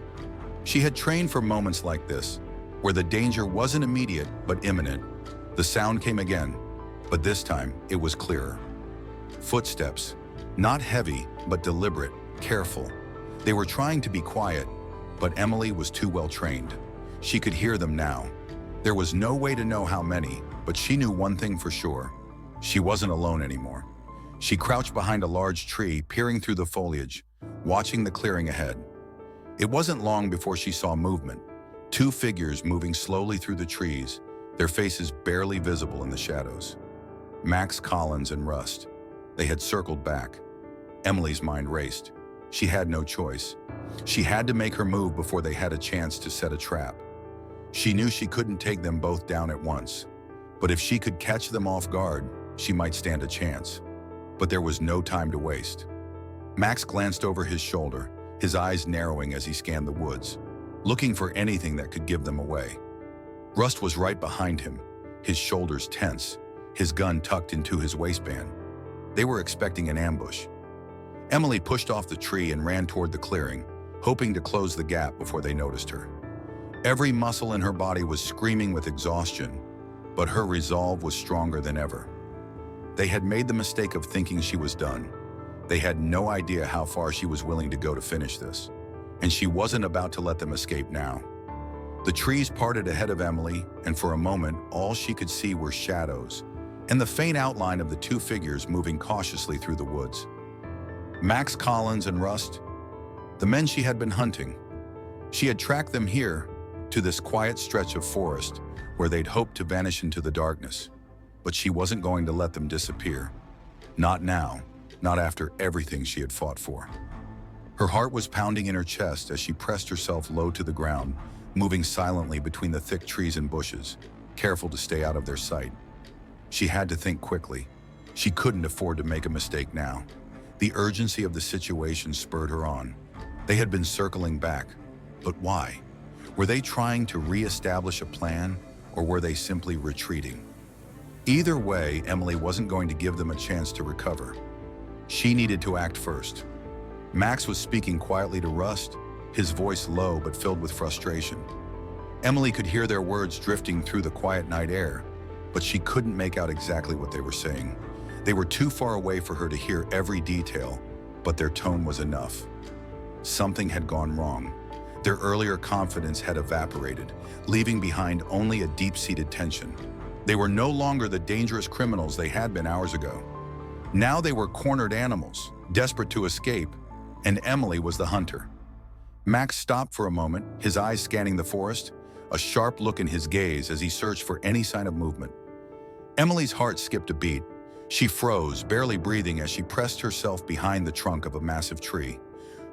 She had trained for moments like this, where the danger wasn't immediate but imminent. The sound came again, but this time it was clearer. Footsteps, not heavy but deliberate, careful. They were trying to be quiet, but Emily was too well trained. She could hear them now. There was no way to know how many, but she knew one thing for sure. She wasn't alone anymore. She crouched behind a large tree, peering through the foliage, watching the clearing ahead. It wasn't long before she saw movement. Two figures moving slowly through the trees, their faces barely visible in the shadows. Max Collins and Rust. They had circled back. Emily's mind raced. She had no choice. She had to make her move before they had a chance to set a trap. She knew she couldn't take them both down at once, but if she could catch them off guard, she might stand a chance. But there was no time to waste. Max glanced over his shoulder, his eyes narrowing as he scanned the woods, looking for anything that could give them away. Rust was right behind him, his shoulders tense, his gun tucked into his waistband. They were expecting an ambush. Emily pushed off the tree and ran toward the clearing, hoping to close the gap before they noticed her. Every muscle in her body was screaming with exhaustion, but her resolve was stronger than ever. They had made the mistake of thinking she was done. They had no idea how far she was willing to go to finish this, and she wasn't about to let them escape now. The trees parted ahead of Emily, and for a moment, all she could see were shadows and the faint outline of the two figures moving cautiously through the woods. Max Collins and Rust, the men she had been hunting. She had tracked them here, to this quiet stretch of forest where they'd hoped to vanish into the darkness. But she wasn't going to let them disappear. Not now, not after everything she had fought for. Her heart was pounding in her chest as she pressed herself low to the ground, moving silently between the thick trees and bushes, careful to stay out of their sight. She had to think quickly. She couldn't afford to make a mistake now. The urgency of the situation spurred her on. They had been circling back, but why? Were they trying to re-establish a plan, or were they simply retreating? Either way, Emily wasn't going to give them a chance to recover. She needed to act first. Max was speaking quietly to Rust, his voice low but filled with frustration. Emily could hear their words drifting through the quiet night air, but she couldn't make out exactly what they were saying. They were too far away for her to hear every detail, but their tone was enough. Something had gone wrong. Their earlier confidence had evaporated, leaving behind only a deep-seated tension. They were no longer the dangerous criminals they had been hours ago. Now they were cornered animals, desperate to escape, and Emily was the hunter. Max stopped for a moment, his eyes scanning the forest, a sharp look in his gaze as he searched for any sign of movement. Emily's heart skipped a beat. She froze, barely breathing as she pressed herself behind the trunk of a massive tree.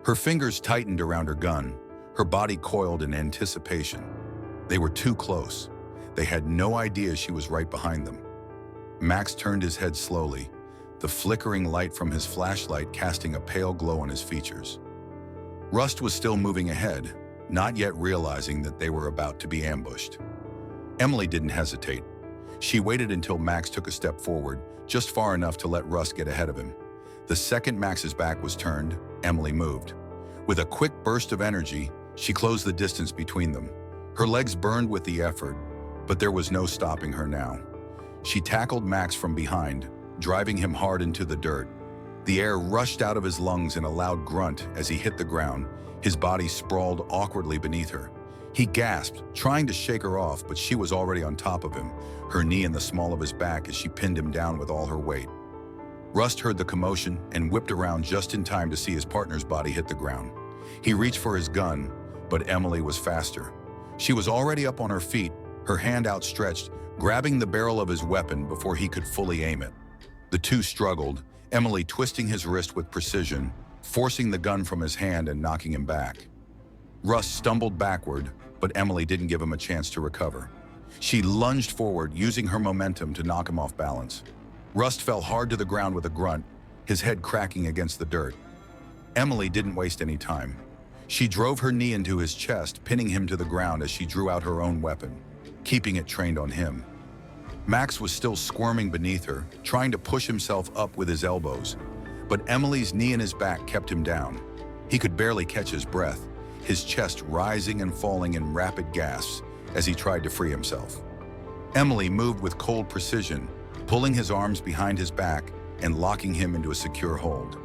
Her fingers tightened around her gun, her body coiled in anticipation. They were too close. They had no idea she was right behind them. Max turned his head slowly, the flickering light from his flashlight casting a pale glow on his features. Rust was still moving ahead, not yet realizing that they were about to be ambushed. Emily didn't hesitate. She waited until Max took a step forward, just far enough to let Rust get ahead of him. The second Max's back was turned, Emily moved. With a quick burst of energy, she closed the distance between them. Her legs burned with the effort, but there was no stopping her now. She tackled Max from behind, driving him hard into the dirt. The air rushed out of his lungs in a loud grunt as he hit the ground, his body sprawled awkwardly beneath her. He gasped, trying to shake her off, but she was already on top of him, her knee in the small of his back as she pinned him down with all her weight. Rust heard the commotion and whipped around just in time to see his partner's body hit the ground. He reached for his gun, but Emily was faster. She was already up on her feet, her hand outstretched, grabbing the barrel of his weapon before he could fully aim it. The two struggled, Emily twisting his wrist with precision, forcing the gun from his hand and knocking him back. Rust stumbled backward, but Emily didn't give him a chance to recover. She lunged forward, using her momentum to knock him off balance. Rust fell hard to the ground with a grunt, his head cracking against the dirt. Emily didn't waste any time. She drove her knee into his chest, pinning him to the ground as she drew out her own weapon, keeping it trained on him. Max was still squirming beneath her, trying to push himself up with his elbows, but Emily's knee in his back kept him down. He could barely catch his breath, his chest rising and falling in rapid gasps as he tried to free himself. Emily moved with cold precision, pulling his arms behind his back and locking him into a secure hold.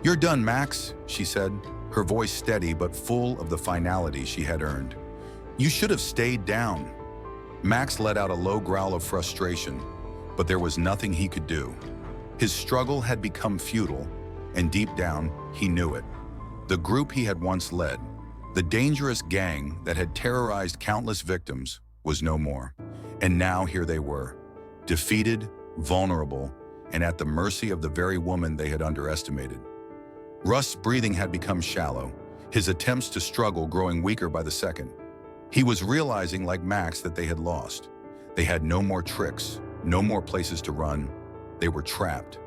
"You're done, Max," she said, her voice steady but full of the finality she had earned. "You should have stayed down." Max let out a low growl of frustration, but there was nothing he could do. His struggle had become futile, and deep down, he knew it. The group he had once led, the dangerous gang that had terrorized countless victims, was no more. And now here they were, defeated, vulnerable, and at the mercy of the very woman they had underestimated. Rust's breathing had become shallow, his attempts to struggle growing weaker by the second. He was realizing, like Max, that they had lost. They had no more tricks, no more places to run. They were trapped.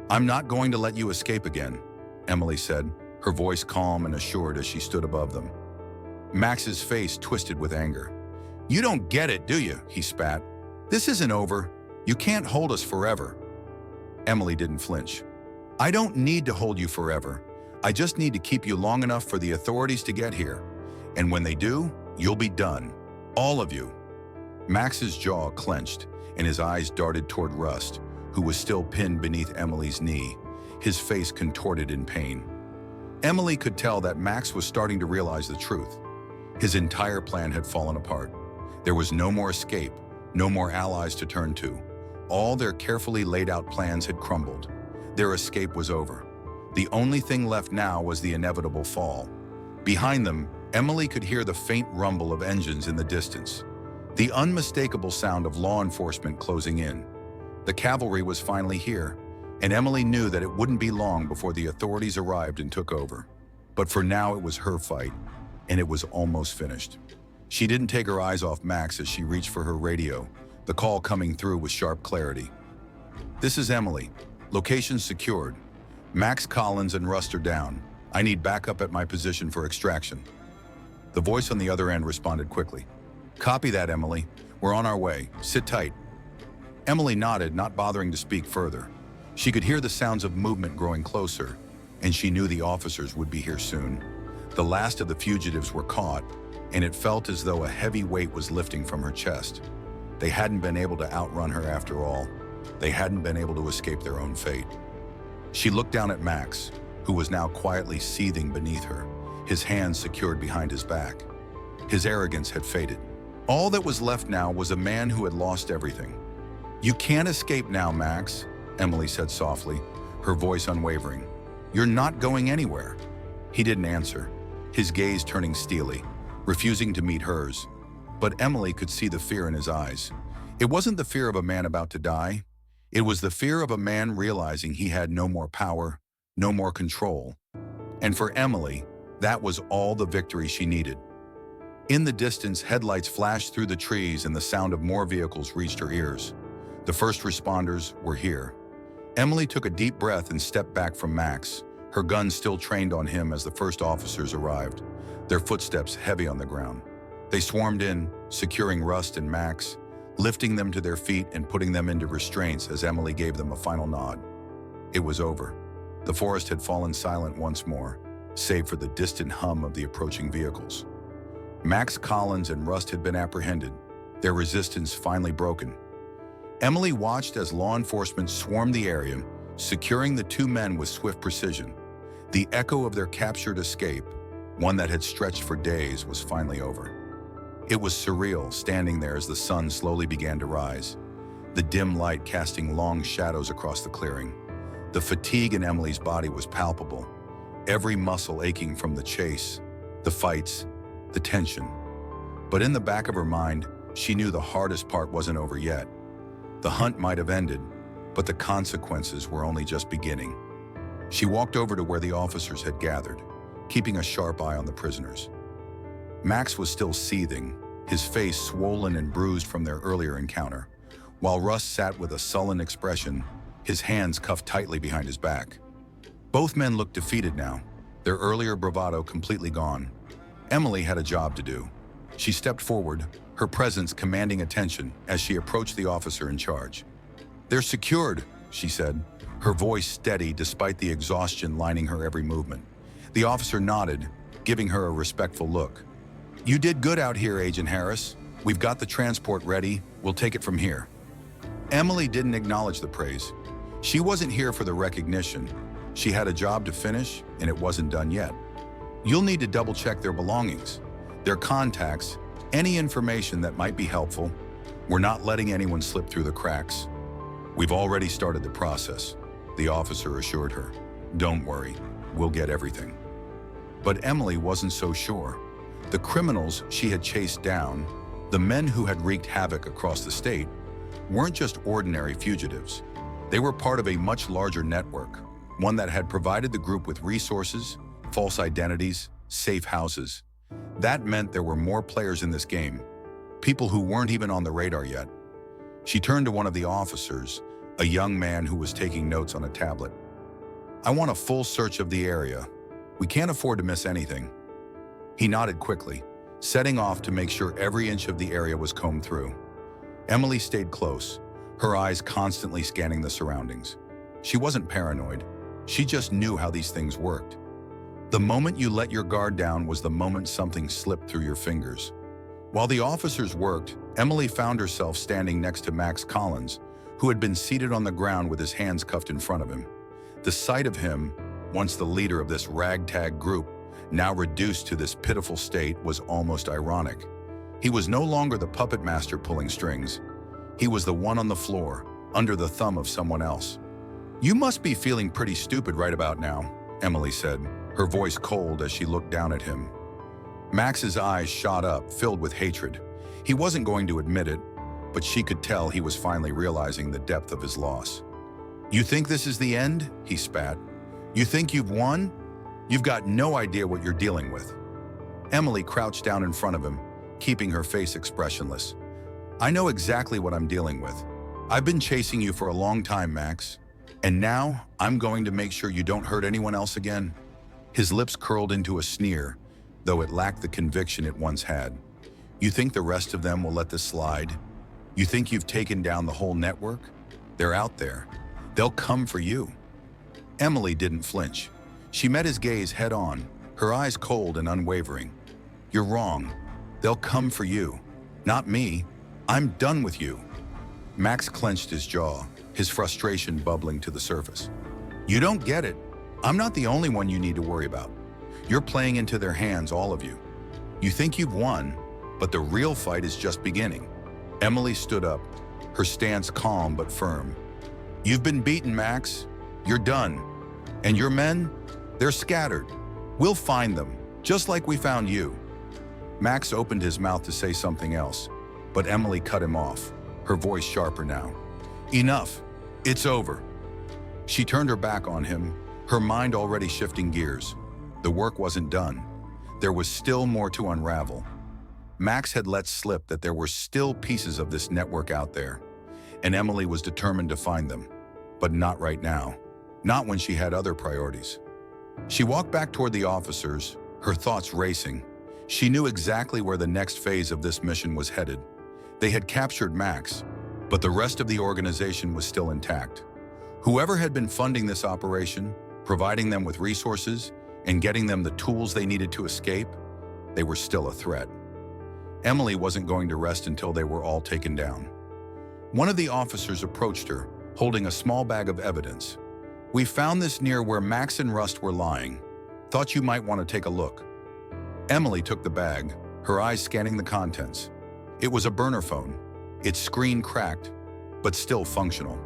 "I'm not going to let you escape again," Emily said, her voice calm and assured as she stood above them. Max's face twisted with anger. "You don't get it, do you?" he spat. "This isn't over. You can't hold us forever." Emily didn't flinch. "I don't need to hold you forever. I just need to keep you long enough for the authorities to get here. And when they do, you'll be done. All of you." Max's jaw clenched, and his eyes darted toward Rust, who was still pinned beneath Emily's knee, his face contorted in pain. Emily could tell that Max was starting to realize the truth. His entire plan had fallen apart. There was no more escape, no more allies to turn to. All their carefully laid out plans had crumbled. Their escape was over. The only thing left now was the inevitable fall. Behind them, Emily could hear the faint rumble of engines in the distance, the unmistakable sound of law enforcement closing in. The cavalry was finally here, and Emily knew that it wouldn't be long before the authorities arrived and took over. But for now, it was her fight, and it was almost finished. She didn't take her eyes off Max as she reached for her radio, the call coming through with sharp clarity. "This is Emily. Location secured. Max Collins and Rust are down. I need backup at my position for extraction." The voice on the other end responded quickly. "Copy that, Emily. We're on our way. Sit tight." Emily nodded, not bothering to speak further. She could hear the sounds of movement growing closer, and she knew the officers would be here soon. The last of the fugitives were caught, and it felt as though a heavy weight was lifting from her chest. They hadn't been able to outrun her after all. They hadn't been able to escape their own fate. She looked down at Max, who was now quietly seething beneath her, his hands secured behind his back. His arrogance had faded. All that was left now was a man who had lost everything. "You can't escape now, Max," Emily said softly, her voice unwavering. "You're not going anywhere." He didn't answer, his gaze turning steely, refusing to meet hers. But Emily could see the fear in his eyes. It wasn't the fear of a man about to die. It was the fear of a man realizing he had no more power, no more control. And for Emily, that was all the victory she needed. In the distance, headlights flashed through the trees and the sound of more vehicles reached her ears. The first responders were here. Emily took a deep breath and stepped back from Max, her gun still trained on him as the first officers arrived, their footsteps heavy on the ground. They swarmed in, securing Rust and Max, lifting them to their feet and putting them into restraints as Emily gave them a final nod. It was over. The forest had fallen silent once more, save for the distant hum of the approaching vehicles. Max Collins and Rust had been apprehended, their resistance finally broken. Emily watched as law enforcement swarmed the area, securing the two men with swift precision. The echo of their captured escape, one that had stretched for days, was finally over. It was surreal, standing there as the sun slowly began to rise, the dim light casting long shadows across the clearing. The fatigue in Emily's body was palpable, every muscle aching from the chase, the fights, the tension. But in the back of her mind, she knew the hardest part wasn't over yet. The hunt might have ended, but the consequences were only just beginning. She walked over to where the officers had gathered, keeping a sharp eye on the prisoners. Max was still seething, his face swollen and bruised from their earlier encounter, while Russ sat with a sullen expression, his hands cuffed tightly behind his back. Both men looked defeated now, their earlier bravado completely gone. Emily had a job to do. She stepped forward, her presence commanding attention as she approached the officer in charge. "They're secured," she said, her voice steady despite the exhaustion lining her every movement. The officer nodded, giving her a respectful look. "You did good out here, Agent Harris. We've got the transport ready. We'll take it from here." Emily didn't acknowledge the praise. She wasn't here for the recognition. She had a job to finish, and it wasn't done yet. "You'll need to double-check their belongings, their contacts, any information that might be helpful. We're not letting anyone slip through the cracks." "We've already started the process," the officer assured her. "Don't worry, we'll get everything." But Emily wasn't so sure. The criminals she had chased down, the men who had wreaked havoc across the state, weren't just ordinary fugitives. They were part of a much larger network, one that had provided the group with resources, false identities, safe houses. That meant there were more players in this game, people who weren't even on the radar yet. She turned to one of the officers, a young man who was taking notes on a tablet. "I want a full search of the area. We can't afford to miss anything." He nodded quickly, setting off to make sure every inch of the area was combed through. Emily stayed close, her eyes constantly scanning the surroundings. She wasn't paranoid. She just knew how these things worked. The moment you let your guard down was the moment something slipped through your fingers. While the officers worked, Emily found herself standing next to Max Collins, who had been seated on the ground with his hands cuffed in front of him. The sight of him, once the leader of this ragtag group, now reduced to this pitiful state, was almost ironic. He was no longer the puppet master pulling strings. He was the one on the floor, under the thumb of someone else. "You must be feeling pretty stupid right about now," Emily said, her voice cold as she looked down at him. Max's eyes shot up, filled with hatred. He wasn't going to admit it, but she could tell he was finally realizing the depth of his loss. "You think this is the end?" he spat. "You think you've won? You've got no idea what you're dealing with." Emily crouched down in front of him, keeping her face expressionless. "I know exactly what I'm dealing with. I've been chasing you for a long time, Max. And now I'm going to make sure you don't hurt anyone else again." His lips curled into a sneer, though it lacked the conviction it once had. "You think the rest of them will let this slide? You think you've taken down the whole network? They're out there. They'll come for you." Emily didn't flinch. She met his gaze head on, her eyes cold and unwavering. "You're wrong. They'll come for you. Not me. I'm done with you." Max clenched his jaw, his frustration bubbling to the surface. "You don't get it. I'm not the only one you need to worry about. You're playing into their hands, all of you. You think you've won, but the real fight is just beginning." Emily stood up, her stance calm but firm. "You've been beaten, Max. You're done. And your men? They're scattered. We'll find them, just like we found you." Max opened his mouth to say something else, but Emily cut him off, her voice sharper now. "Enough. It's over." She turned her back on him, her mind already shifting gears. The work wasn't done. There was still more to unravel. Max had let slip that there were still pieces of this network out there, and Emily was determined to find them. But not right now. Not when she had other priorities. She walked back toward the officers, her thoughts racing. She knew exactly where the next phase of this mission was headed. They had captured Max, but the rest of the organization was still intact. Whoever had been funding this operation, providing them with resources, and getting them the tools they needed to escape, they were still a threat. Emily wasn't going to rest until they were all taken down. One of the officers approached her, holding a small bag of evidence. "We found this near where Max and Rust were lying. Thought you might want to take a look." Emily took the bag, her eyes scanning the contents. It was a burner phone, its screen cracked, but still functional.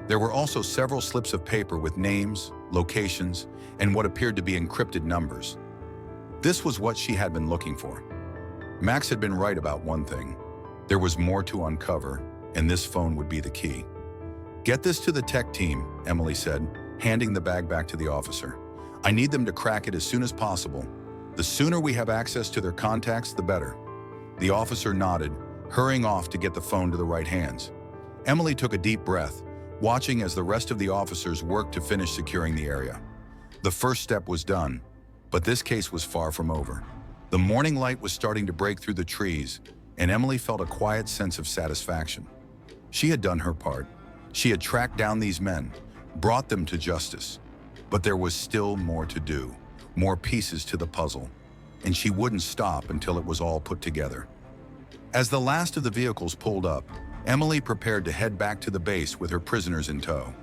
There were also several slips of paper with names, locations, and what appeared to be encrypted numbers. This was what she had been looking for. Max had been right about one thing. There was more to uncover, and this phone would be the key. "Get this to the tech team," Emily said, handing the bag back to the officer. "I need them to crack it as soon as possible. The sooner we have access to their contacts, the better." The officer nodded, hurrying off to get the phone to the right hands. Emily took a deep breath, watching as the rest of the officers worked to finish securing the area. The first step was done, but this case was far from over. The morning light was starting to break through the trees, and Emily felt a quiet sense of satisfaction. She had done her part. She had tracked down these men, brought them to justice. But there was still more to do, more pieces to the puzzle, and she wouldn't stop until it was all put together. As the last of the vehicles pulled up, Emily prepared to head back to the base with her prisoners in tow.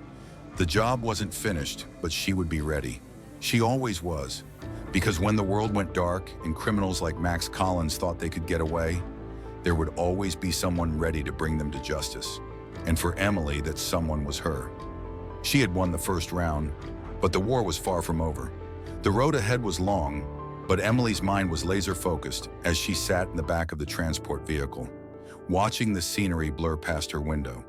The job wasn't finished, but she would be ready. She always was, because when the world went dark and criminals like Max Collins thought they could get away, there would always be someone ready to bring them to justice. And for Emily, that someone was her. She had won the first round, but the war was far from over. The road ahead was long, but Emily's mind was laser-focused as she sat in the back of the transport vehicle, watching the scenery blur past her window.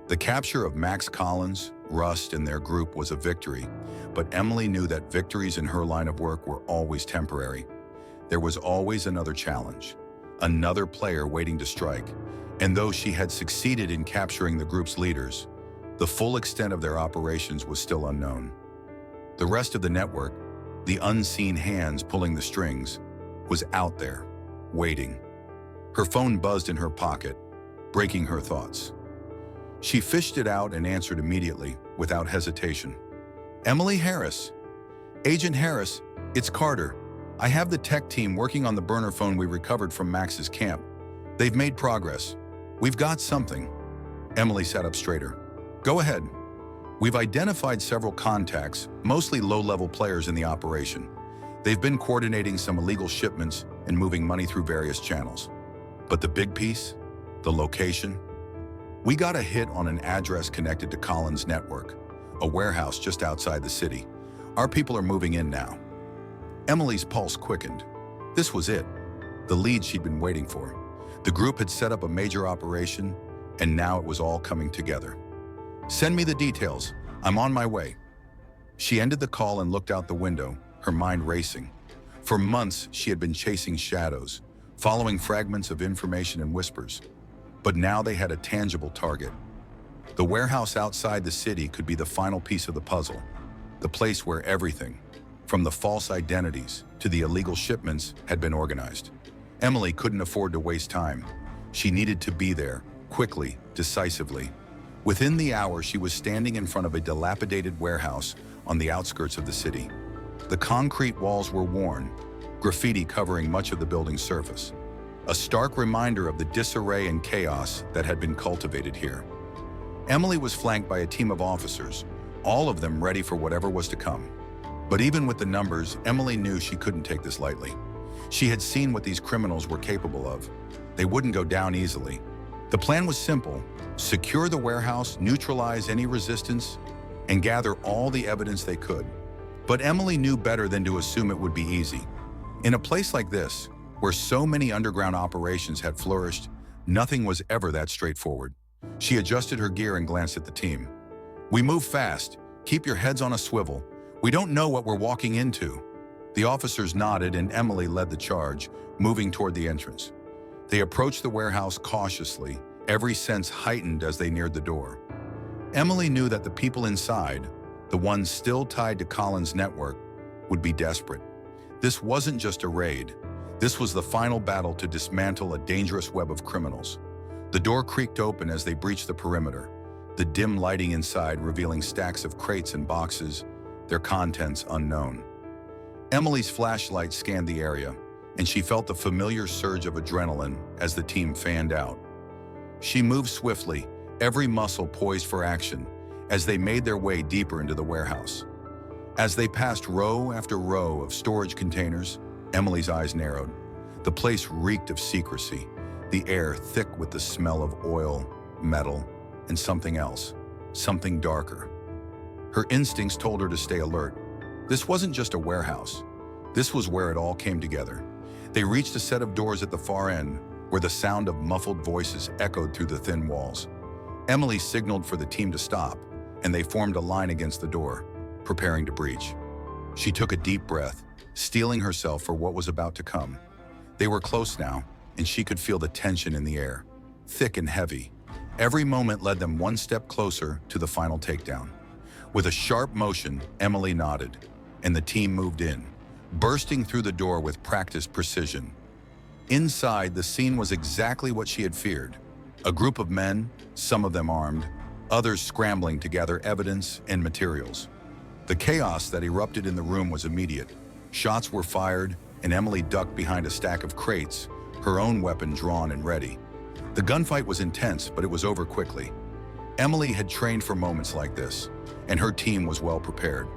The capture of Max Collins, Rust, and their group was a victory, but Emily knew that victories in her line of work were always temporary. There was always another challenge, another player waiting to strike, and though she had succeeded in capturing the group's leaders, the full extent of their operations was still unknown. The rest of the network, the unseen hands pulling the strings, was out there, waiting. Her phone buzzed in her pocket, breaking her thoughts. She fished it out and answered immediately, without hesitation. "Emily Harris. Agent Harris, it's Carter. I have the tech team working on the burner phone we recovered from Max's camp. They've made progress. We've got something." Emily sat up straighter. "Go ahead." "We've identified several contacts, mostly low-level players in the operation. They've been coordinating some illegal shipments and moving money through various channels. But the big piece? The location? We got a hit on an address connected to Collins' network, a warehouse just outside the city. Our people are moving in now." Emily's pulse quickened. This was it, the lead she'd been waiting for. The group had set up a major operation, and now it was all coming together. "Send me the details. I'm on my way." She ended the call and looked out the window, her mind racing. For months, she had been chasing shadows, following fragments of information and whispers. But now they had a tangible target. The warehouse outside the city could be the final piece of the puzzle, the place where everything, from the false identities to the illegal shipments, had been organized. Emily couldn't afford to waste time. She needed to be there, quickly, decisively. Within the hour, she was standing in front of a dilapidated warehouse on the outskirts of the city. The concrete walls were worn, graffiti covering much of the building's surface, a stark reminder of the disarray and chaos that had been cultivated here. Emily was flanked by a team of officers, all of them ready for whatever was to come. But even with the numbers, Emily knew she couldn't take this lightly. She had seen what these criminals were capable of. They wouldn't go down easily. The plan was simple: secure the warehouse, neutralize any resistance, and gather all the evidence they could. But Emily knew better than to assume it would be easy. In a place like this, where so many underground operations had flourished, nothing was ever that straightforward. She adjusted her gear and glanced at the team. "We move fast. Keep your heads on a swivel. We don't know what we're walking into." The officers nodded and Emily led the charge, moving toward the entrance. They approached the warehouse cautiously, every sense heightened as they neared the door. Emily knew that the people inside, the ones still tied to Collins' network, would be desperate. This wasn't just a raid. This was the final battle to dismantle a dangerous web of criminals. The door creaked open as they breached the perimeter, the dim lighting inside revealing stacks of crates and boxes, their contents unknown. Emily's flashlight scanned the area, and she felt the familiar surge of adrenaline as the team fanned out. She moved swiftly, every muscle poised for action, as they made their way deeper into the warehouse. As they passed row after row of storage containers, Emily's eyes narrowed. The place reeked of secrecy, the air thick with the smell of oil, metal, and something else, something darker. Her instincts told her to stay alert. This wasn't just a warehouse. This was where it all came together. They reached a set of doors at the far end, where the sound of muffled voices echoed through the thin walls. Emily signaled for the team to stop, and they formed a line against the door, preparing to breach. She took a deep breath, steeling herself for what was about to come. They were close now, and she could feel the tension in the air, thick and heavy. Every moment led them one step closer to the final takedown. With a sharp motion, Emily nodded, and the team moved in, bursting through the door with practiced precision. Inside, the scene was exactly what she had feared. A group of men, some of them armed, others scrambling to gather evidence and materials. The chaos that erupted in the room was immediate. Shots were fired, and Emily ducked behind a stack of crates, her own weapon drawn and ready. The gunfight was intense, but it was over quickly. Emily had trained for moments like this, and her team was well prepared.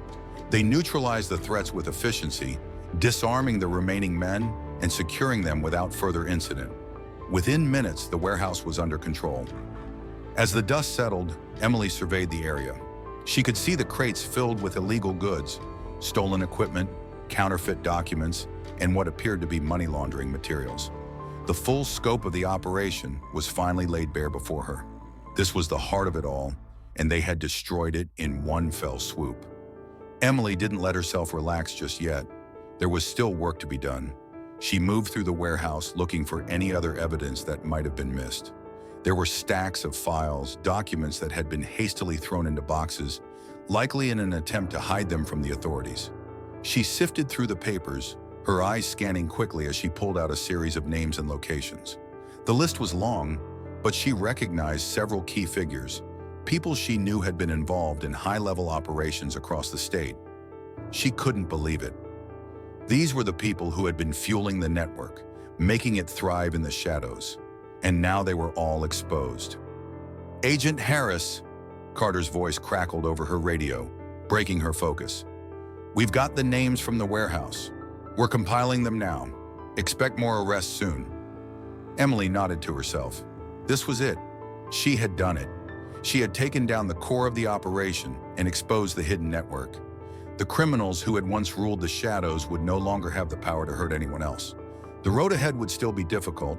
They neutralized the threats with efficiency, disarming the remaining men and securing them without further incident. Within minutes, the warehouse was under control. As the dust settled, Emily surveyed the area. She could see the crates filled with illegal goods, stolen equipment, counterfeit documents, and what appeared to be money laundering materials. The full scope of the operation was finally laid bare before her. This was the heart of it all, and they had destroyed it in one fell swoop. Emily didn't let herself relax just yet. There was still work to be done. She moved through the warehouse looking for any other evidence that might have been missed. There were stacks of files, documents that had been hastily thrown into boxes, likely in an attempt to hide them from the authorities. She sifted through the papers, her eyes scanning quickly as she pulled out a series of names and locations. The list was long, but she recognized several key figures, people she knew had been involved in high-level operations across the state. She couldn't believe it. These were the people who had been fueling the network, making it thrive in the shadows. And now they were all exposed. "Agent Harris," Carter's voice crackled over her radio, breaking her focus. "We've got the names from the warehouse. We're compiling them now. Expect more arrests soon." Emily nodded to herself. This was it. She had done it. She had taken down the core of the operation and exposed the hidden network. The criminals who had once ruled the shadows would no longer have the power to hurt anyone else. The road ahead would still be difficult,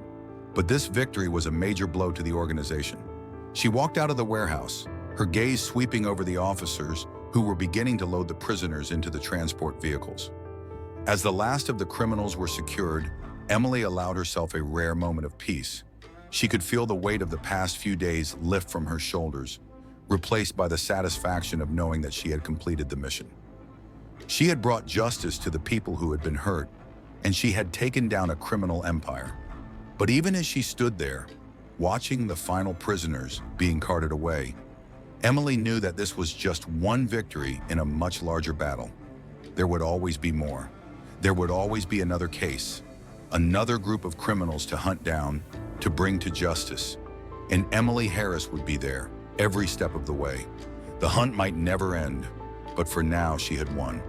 but this victory was a major blow to the organization. She walked out of the warehouse, her gaze sweeping over the officers who were beginning to load the prisoners into the transport vehicles. As the last of the criminals were secured, Emily allowed herself a rare moment of peace. She could feel the weight of the past few days lift from her shoulders, replaced by the satisfaction of knowing that she had completed the mission. She had brought justice to the people who had been hurt, and she had taken down a criminal empire. But even as she stood there, watching the final prisoners being carted away, Emily knew that this was just one victory in a much larger battle. There would always be more. There would always be another case, another group of criminals to hunt down, to bring to justice. And Emily Harris would be there, every step of the way. The hunt might never end, but for now she had won.